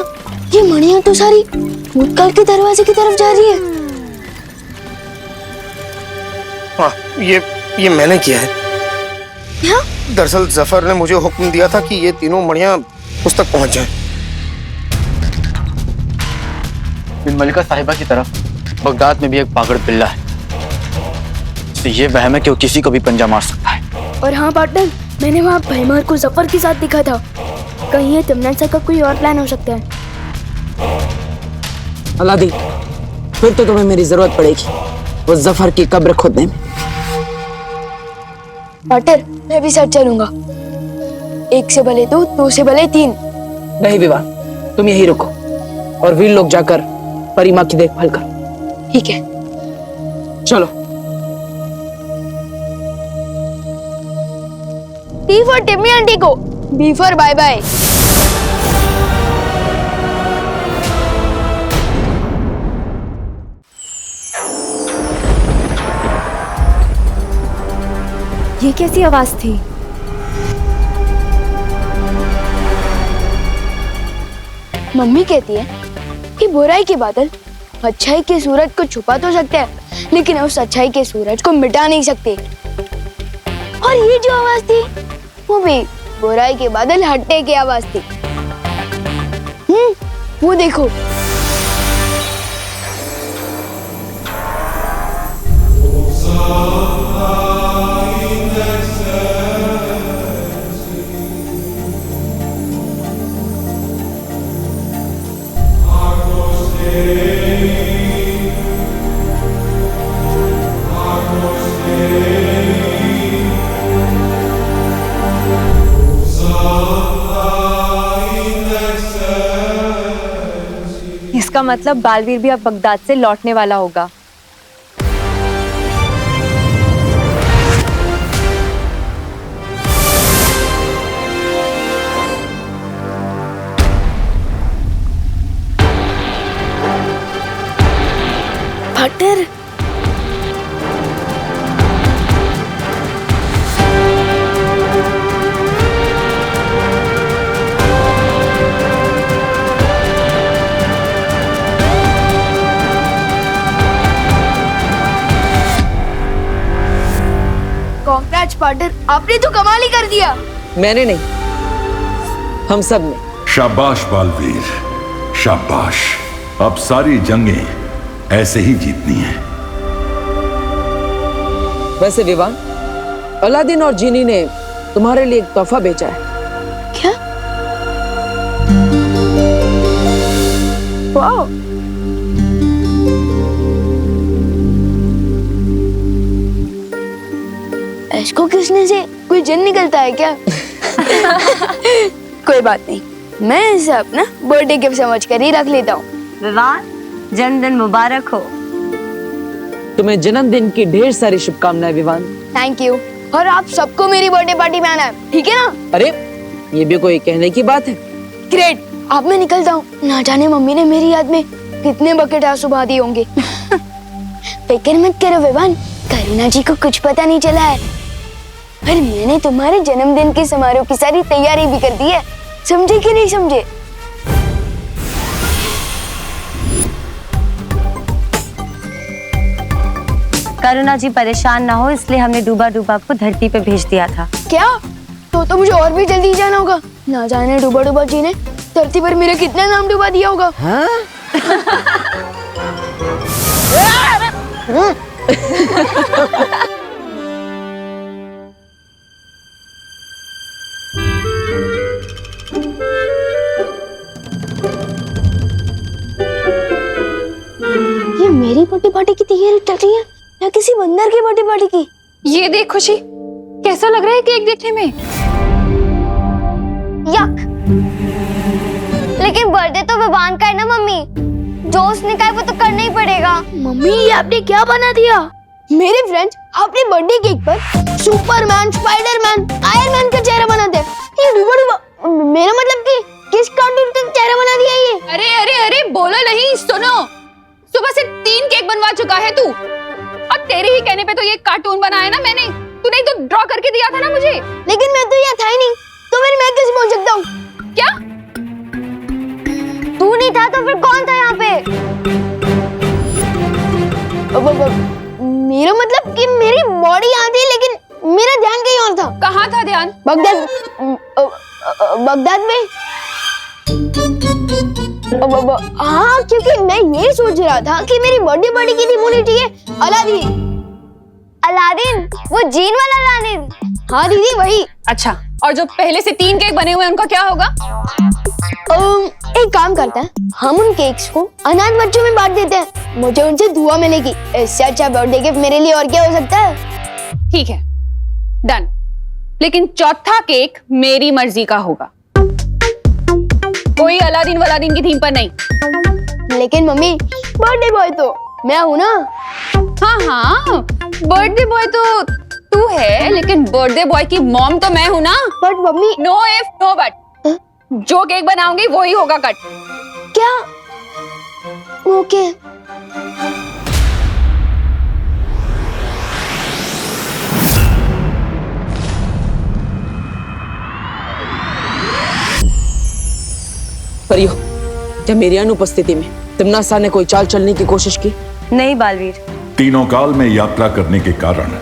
S13: ये मणियां तो सारी भूतकाल के दरवाजे की तरफ जा रही है।
S10: हाँ, ये मैंने किया है।
S13: क्या?
S10: दरअसल जफर ने मुझे हुक्म दिया था कि ये तीनों मणियां उस तक पहुंच जाएं।
S12: बिन मलिका साहिबा की तरफ बगदाद में भी एक पागल पिल्ला है, तो ये वहम है कि वो किसी को भी पंजा मार सकता है।
S13: और हाँ पार्टनर, मैंने वहाँ भैमार को जफर के साथ देखा था। कहीं ये तिमनासा का कोई और प्लान हो सकता है।
S1: अलादीन, फिर तो तुम्हें मेरी जरूरत पड़ेगी वो जफर की कब्र खोदने में।
S13: पार्टनर, मैं भी साथ चलूंगा। 1 से भले 2, 2 से भले 3।
S1: नहीं विवाह, तुम यही रुको और वीर लोग जाकर परिमा की देखभाल करो।
S13: ठीक है,
S1: चलो।
S13: टी फॉर टिम्मी आंटी को, बी फॉर बाय बाय।
S11: ये कैसी आवाज थी?
S13: मम्मी कहती है कि बुराई के बादल अच्छाई के सूरज को छुपा तो सकते हैं, लेकिन उस अच्छाई के सूरज को मिटा नहीं सकते। और ये जो आवाज थी वो भी बुराई के बादल हटने की आवाज थी। वो देखो।
S11: इसका मतलब बालवीर भी अब बगदाद से लौटने वाला होगा।
S13: आज पार्टनर आपने तो कमाल ही कर दिया।
S1: मैंने नहीं, हम सब ने।
S6: शाबाश बालवीर, शाबाश। अब सारी जंगें ऐसे ही जीतनी है।
S1: वैसे विवान, अलादीन और जीनी ने तुम्हारे लिए एक तोहफा भेजा है।
S13: क्या? वाह, इसको किसने से कोई जिन निकलता है क्या? कोई बात नहीं, मैं इसे अपना बर्थडे गिफ्ट समझ कर ही रख लेता हूँ।
S5: विवान, जन्मदिन मुबारक हो।
S1: तुम्हें जन्मदिन की ढेर सारी शुभकामनाएं विवान।
S13: Thank you. और आप सबको मेरी बर्थडे पार्टी में आना है, ठीक है ना?
S1: अरे ये भी कोई कहने की बात है?
S13: ग्रेट। अब मैं निकलता हूँ, ना जाने मम्मी ने मेरी याद में कितने बकेट आंसू बहा दिए होंगे। फिक्र मत करो विवान, करीना जी को कुछ पता नहीं चला है। पर मैंने तुम्हारे जन्मदिन के समारोह की सारी तैयारी भी कर दी है, समझे कि नहीं समझे?
S5: करुणा जी परेशान ना हो इसलिए हमने डूबा डूबा आपको धरती पे भेज दिया था।
S13: क्या? तो मुझे और भी जल्दी जाना होगा। ना जाने डूबा डूबा जी ने धरती पर मेरा कितना नाम डूबा दिया होगा।
S1: हाँ?
S13: ये मेरी बर्थडे पार्टी की तैयारी चल रही है या किसी बंदर की बर्थडे पार्टी की?
S8: ये देख खुशी, कैसा लग रहा है केक देखने में?
S7: यक। लेकिन बर्थडे तो विवान का है ना मम्मी, जो उसने कहा वो तो करना ही पड़ेगा।
S13: मम्मी ये आपने क्या बना दिया? मेरे फ्रेंड्स अपने बर्थडे केक पर सुपरमैन, स्पाइडरमैन, आयरन मैन का चेहरा बना दे। ये डूबा डूबा, मेरा मतलब कि किस कार्टून का चेहरा बना दिया ये?
S8: अरे अरे अरे बोलो नहीं, सुनो। सुबह से 3 केक बनवा चुका है तू, और तेरे ही कहने पे तो ये कार्टून बनाया ना मैंने। तूने ही तो ड्रॉ करके दिया था ना मुझे।
S13: लेकिन मैं तो यहाँ था ही नहीं, तो फिर मैं कैसे बोल सकता हूँ?
S8: क्या?
S7: तू नहीं था तो फिर कौन था यहाँ पे?
S13: मेरा मतलब कि मेरी बॉडी यहाँ थी लेकिन मेरा ध्यान कहीं और था।
S8: कहाँ था ध्यान?
S13: बगदाद, बगदाद में। हाँ, क्योंकि मैं ये सोच रहा था कि मेरी बर्थडे पार्टी की थीम होनी चाहिए अलादीन।
S7: अलादीन? वो जीन वाला अलादीन?
S13: हाँ दीदी वही।
S8: अच्छा, और जो पहले से 3 केक बने हुए हैं उनका क्या होगा?
S13: एक काम करते हैं, हम उन केक्स को अनाथ बच्चों में बांट देते हैं, मुझे उनसे दुआ मिलेगी। इससे अच्छा बर्थडे गिफ्ट मेरे लिए और क्या हो सकता है?
S8: ठीक है, डन। लेकिन चौथा केक मेरी मर्जी का होगा, कोई अलादीन वलादीन की थीम पर नहीं।
S13: लेकिन मम्मी, बर्थडे बॉय तो मैं हूँ ना।
S8: हाँ हाँ, बर्थडे बॉय तो तू है, लेकिन बर्थडे बॉय की मॉम तो मैं हूँ ना।
S13: But mummy,
S8: no if no but, जो केक बनाऊंगी वही होगा कट।
S13: क्या? ओके।
S1: परियो, क्या मेरी अनुपस्थिति में तिम्नासा ने कोई चाल चलने की कोशिश की?
S5: नहीं बालवीर।
S6: तीनों काल में यात्रा करने के कारण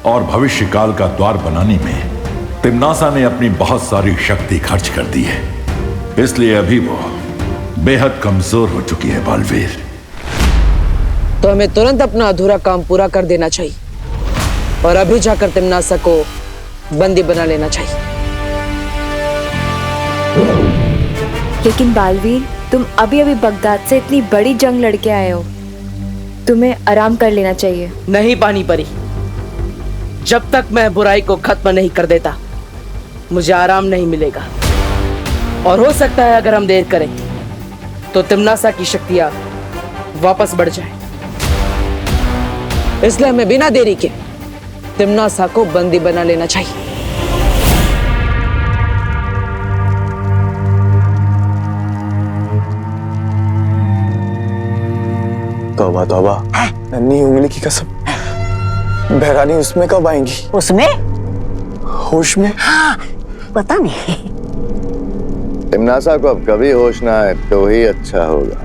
S6: और भविष्य काल का द्वार बनाने में तिम्नासा ने अपनी बहुत सारी शक्ति खर्च कर दी है, इसलिए अभी वो बेहद कमजोर हो चुकी है बालवीर।
S1: तो हमें तुरंत अपना अधूरा काम पूरा कर देना चाहिए और अभी जाकर तिम्नासा को बंदी बना लेना चाहिए।
S11: लेकिन बालवीर, तुम अभी अभी बगदाद से इतनी बड़ी जंग लड़के आए हो, तुम्हें आराम कर लेना चाहिए।
S1: नहीं पानी परी, जब तक मैं बुराई को खत्म नहीं कर देता मुझे आराम नहीं मिलेगा। और हो सकता है अगर हम देर करें तो तिम्नासा की शक्तियां वापस बढ़ जाए, इसलिए हमें बिना देरी के तिम्नासा को बंदी बना लेना चाहिए।
S4: तौबा तौबा, नन्ही उंगली की कसम, बहरानी उसमें कब आएंगी?
S5: उसमें?
S4: होश में?
S5: हाँ, पता नहीं।
S14: तिम्नासा को अब कभी होश ना आए तो ही अच्छा होगा।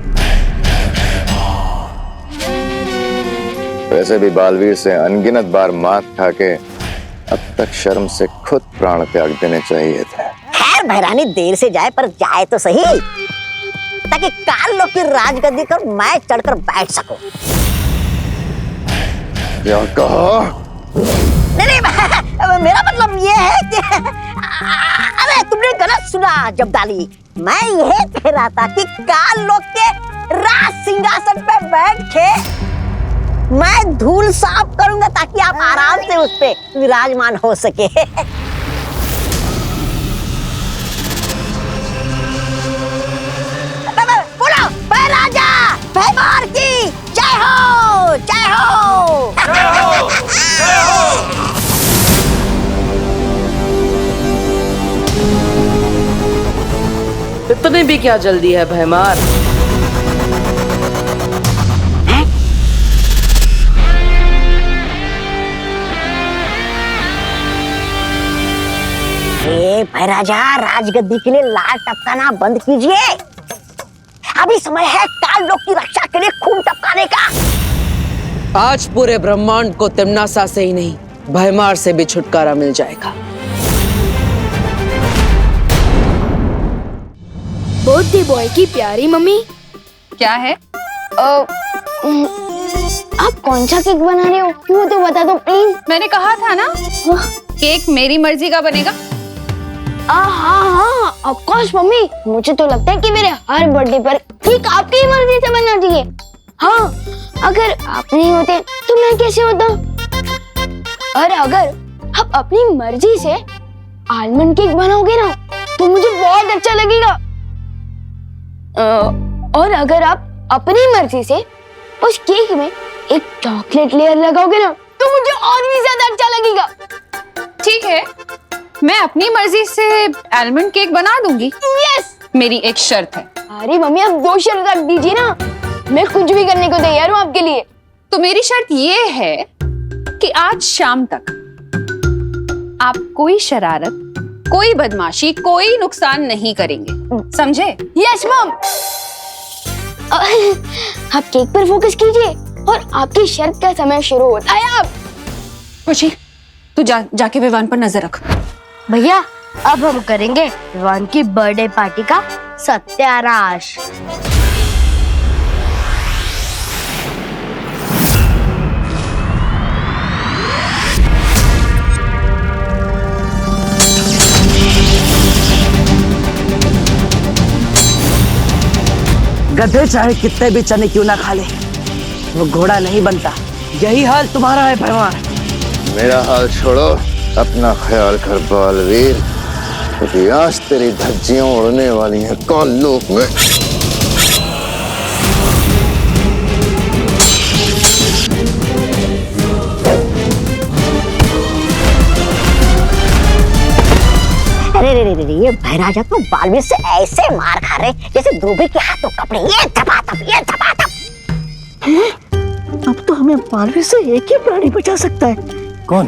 S14: वैसे भी बालवीर से अनगिनत बार मात खा के अब तक शर्म से खुद प्राण त्याग देने चाहिए थे।
S5: खैर भैरानी देर से जाए पर जाए तो सही, ताकि काल लोक की राजगद्दी पर मैं चढ़कर बैठ सकूं।
S14: क्या कहा?
S5: नहीं, मेरा मतलब ये है कि अरे तुमने गलत सुना जब्दाली। मैं ये कह रहा था कि काल लोक के राज सिंहासन पे बैठ के मैं धूल साफ करूंगा, ताकि आप आराम से उस पे विराजमान हो सके। बोलो, मैं राजा भैमार की जय हो, जय हो, जय हो, जय हो।
S3: इतने भी क्या जल्दी है भैमार?
S5: भैराजा, राजगद्दी के लिए लाल टपकाना बंद कीजिए। अभी समय है काल लोक की रक्षा के लिए खून टपकाने का।
S1: आज पूरे ब्रह्मांड को तिम्नासा से ही नहीं, भैमार से भी छुटकारा मिल जाएगा।
S13: बर्थडे बॉय की प्यारी मम्मी।
S8: क्या है?
S13: आप कौन सा केक बना रहे हो? क्यों तो बता दो प्लीज।
S8: मैंने कहा था ना, केक मेरी मर्जी का बनेगा।
S13: हाँ, ऑफ कोर्स मम्मी। मुझे तो लगता है कि मेरे हर बर्थडे पर केक आपकी ही मर्जी से बनना चाहिए। हाँ, अगर आप नहीं होते तो मैं कैसे होता? और अगर आप अपनी मर्जी से आलमंड केक बनाओगे ना, तो मुझे बहुत अच्छा लगेगा। और अगर आप अपनी मर्जी से उस केक में एक चॉकलेट लेयर लगाओगे ना, तो मुझे और भी ज्यादा अच्छा लगेगा।
S8: ठीक है, मैं अपनी मर्जी से आलमंड केक बना दूंगी।
S13: यस।
S8: मेरी एक शर्त है।
S13: अरे मम्मी, आप 2 शर्त रख दीजिए ना, मैं कुछ भी करने को तैयार हूँ आपके लिए।
S8: तो मेरी शर्त ये है कि आज शाम तक आप कोई शरारत, कोई बदमाशी, कोई नुकसान नहीं करेंगे, समझे?
S13: Yes mom. आप केक पर फोकस कीजिए और आपकी शर्त का समय शुरू होता है अब।
S8: खुशी, तू जाके विवान पर नजर रख।
S13: भैया, अब हम करेंगे विवान की बर्थडे पार्टी का सत्यानाश।
S1: गधे चाहे कितने भी चने क्यों ना खा ले, वो घोड़ा नहीं बनता। यही हाल तुम्हारा है भैमार।
S14: मेरा हाल छोड़ो, अपना ख्याल कर बालवीर, क्योंकि आज तेरी धज्जियां उड़ने वाली हैं काल लोक में।
S5: अरे ये भैराजा तो बालवीर से ऐसे मार खा रहे जैसे धोबी के हाथों कपड़े। ये थपाथप, ये थपाथप। अब तो हमें बालवीर से एक ही प्राणी बचा सकता है। कौन?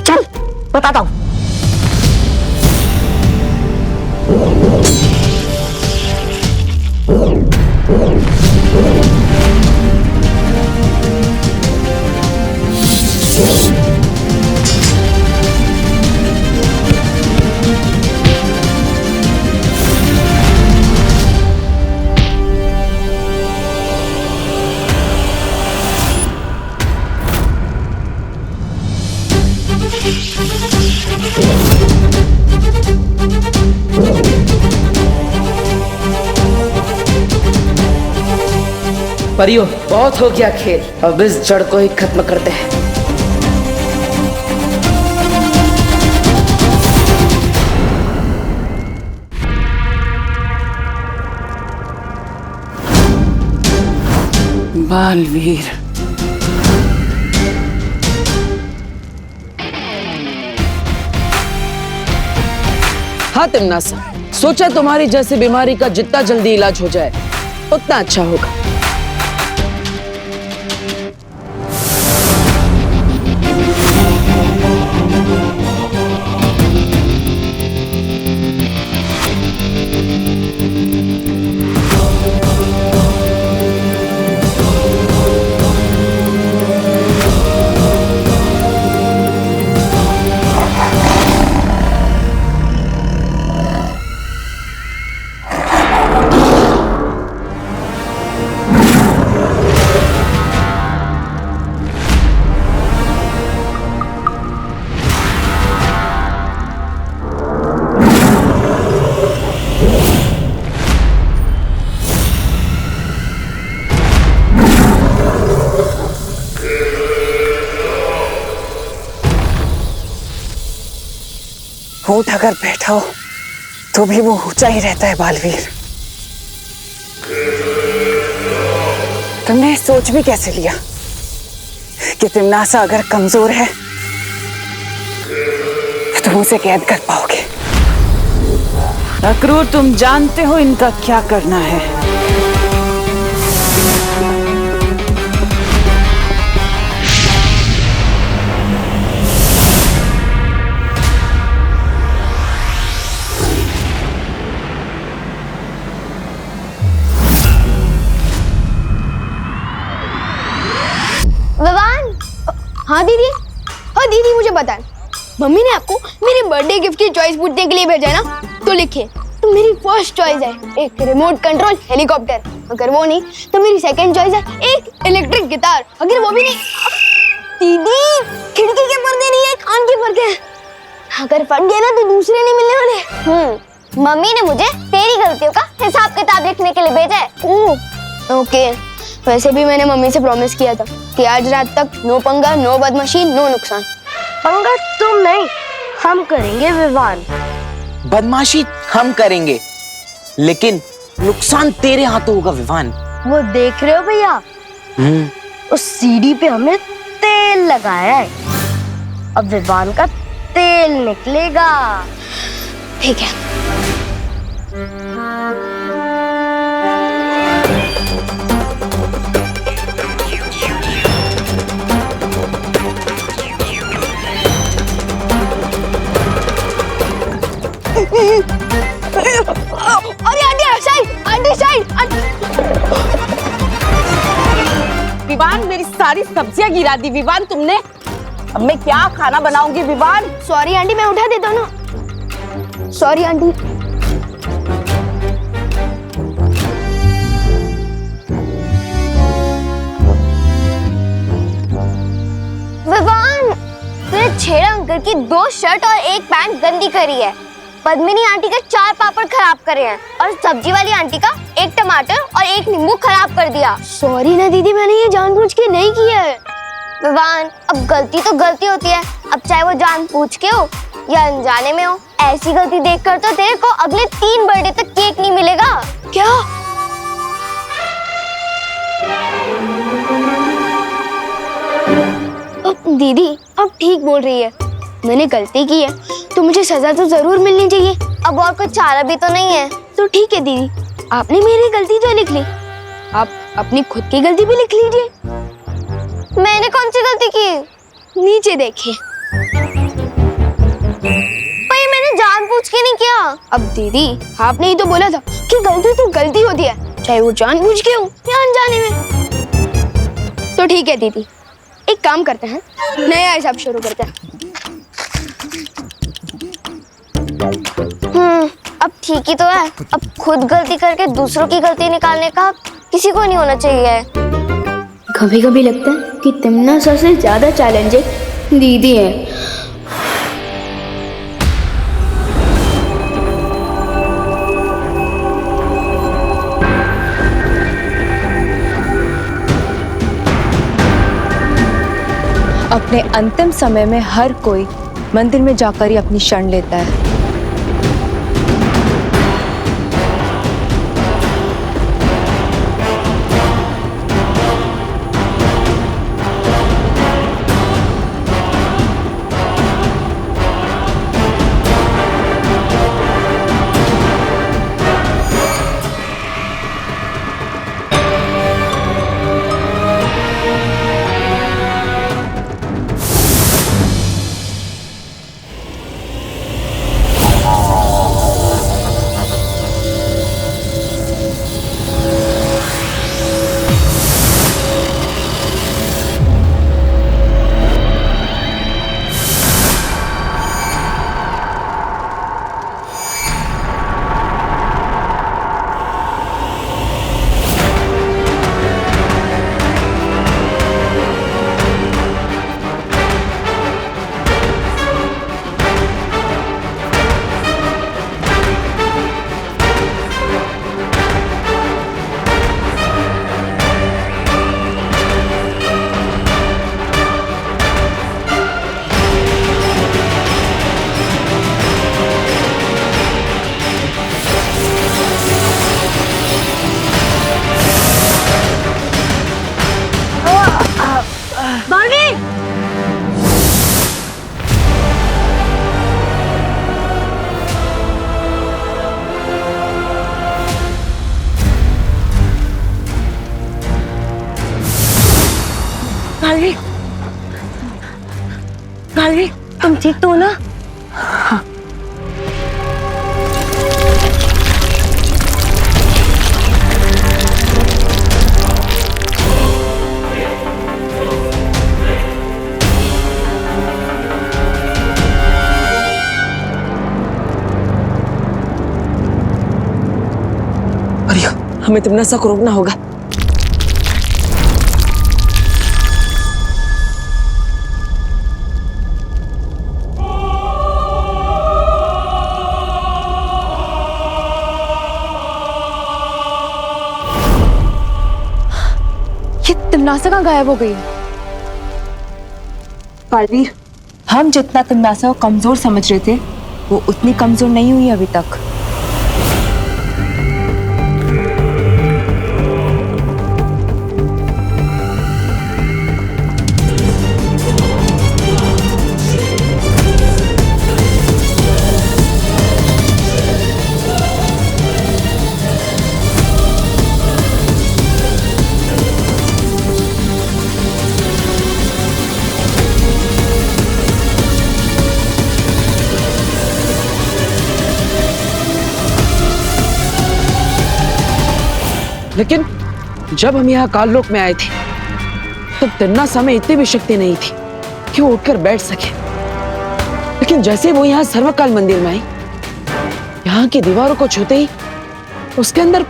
S5: चल बताता हूँ।
S3: परियों, बहुत हो गया खेल, अब इस जड़ को ही खत्म करते हैं। बालवीर,
S1: हाँ तिम्नासा, सोचा तुम्हारी जैसी बीमारी का जितना जल्दी इलाज हो जाए उतना अच्छा होगा।
S2: भूत अगर बैठा हो तो भी वो ऊंचा ही रहता है बालवीर। तुमने सोच भी कैसे लिया कि तिमनासा अगर कमजोर है तो तुम उसे कैद कर पाओगे? अक्रूर, तुम जानते हो इनका क्या करना है।
S13: विवान, हाँ दीदी, हाँ दीदी, मुझे बताएं, मम्मी ने आपको मेरे बर्थडे गिफ्ट की चॉइस पूछने के लिए भेजा है ना? तो लिखिए, तो मेरी फर्स्ट चॉइस है एक रिमोट कंट्रोल हेलीकॉप्टर, अगर वो नहीं तो मेरी सेकंड चॉइस है एक इलेक्ट्रिक गिटार, अगर वो भी नहीं। दीदी, खिड़की के पर्दे नहीं है, कान के पर्दे हैं, अगर फट गए ना तो दूसरे नहीं मिलने वाले। मम्मी ने मुझे तेरी गलतियों का हिसाब किताब लिखने के लिए भेजा है। ओके, वैसे भी मैंने मम्मी से प्रॉमिस किया था कि आज रात तक नो पंगा, नो बदमाशी, नो नुकसान।
S15: पंगा तुम नहीं, हम करेंगे विवान।
S16: बदमाशी हम करेंगे, लेकिन नुकसान तेरे हाथों होगा विवान।
S15: वो देख रहे हो भैया, उस सीढ़ी पे हमने तेल लगाया है, अब विवान का तेल निकलेगा।
S13: ठीक है।
S2: अरे आंटी साइड। विवान, मेरी सारी सब्जियां गिरा दी विवान तुमने। अब मैं क्या खाना बनाऊंगी विवान?
S13: सॉरी आंटी, मैं उठा देता हूँ ना। Sorry aunty. विवान, तूने छेड़ा अंकल की 2 शर्ट और 1 पैंट गंदी करी है, पद्मिनी आंटी के 4 पापड़ खराब करे हैं, और सब्जी वाली आंटी का 1 टमाटर और 1 नींबू खराब कर दिया। सॉरी ना दीदी, मैंने ये जानबूझ के नहीं किया है। विवान, अब गलती तो गलती होती है, अब चाहे वो जानबूझ के हो या अनजाने में हो। ऐसी गलती देखकर तो तेरे को अगले 3 बर्थडे तक केक नहीं मिलेगा। क्या? दीदी, अब ठीक बोल रही है, मैंने गलती की है तो मुझे सजा तो जरूर मिलनी चाहिए। अब और कुछ चारा भी तो नहीं है। तो ठीक है दीदी, आपने मेरी गलती तो लिख ली, आप अपनी खुद की गलती भी लिख लीजिए। मैंने कौन सी गलती की? नीचे देखिए। भाई, मैंने जानबूझ के नहीं किया। अब दीदी, आपने ही तो बोला था कि गलती तो गलती होती है, चाहे वो जानबूझ के हो या अनजाने में। तो ठीक है दीदी, एक काम करते हैं, नया हिसाब शुरू करते हैं। अब ठीक ही तो है। अब खुद गलती करके दूसरों की गलती निकालने का किसी को नहीं होना चाहिए।
S15: कभी कभी लगता है कि तिमनासा से ज्यादा चैलेंजिंग दीदी है।
S11: अपने अंतिम समय में हर कोई मंदिर में जाकर ही अपनी शरण लेता है।
S15: बालवीर, तुम ठीक तो हो ना?
S2: हाँ।
S1: अरे हमें तिम्नासा को रोकना होगा।
S11: ये तिम्नासा कहाँ गायब हो गई? बालवीर, हम जितना तिम्नासा को कमजोर समझ रहे थे वो उतनी कमजोर नहीं हुई अभी तक।
S1: लेकिन जब हम यहाँ काललोक में आए थे तब तिम्नासा में इतनी भी शक्ति नहीं थी कि वो उठकर बैठ सके। लेकिन जैसे वो यहाँ सर्वकाल मंदिर में आई, यहाँ की दीवारों को छूते ही उसके अंदर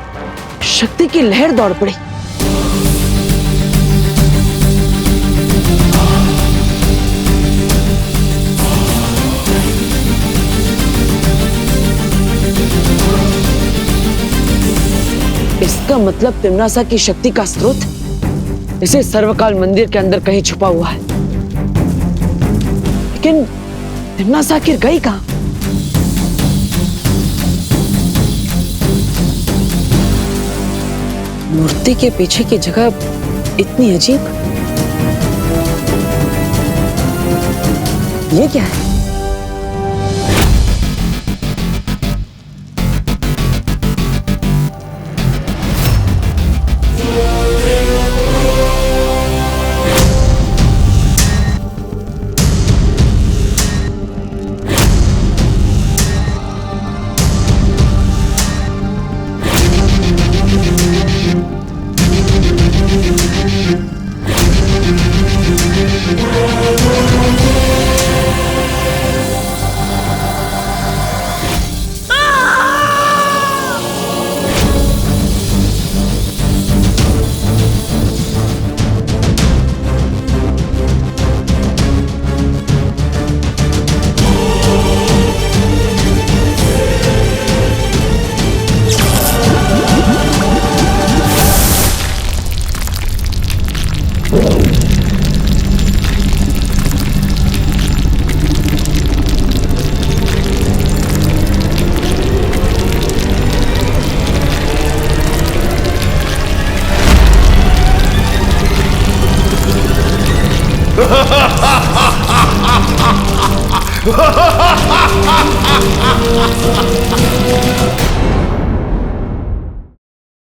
S1: शक्ति की लहर दौड़ पड़ी। इसका मतलब तिम्नासा की शक्ति का स्रोत इसे सर्वकाल मंदिर के अंदर कहीं छुपा हुआ है। लेकिन तिम्नासा आखिर गई कहां? मूर्ति के पीछे की जगह इतनी अजीब, ये क्या है?
S10: Ha ha ha ha ha ha!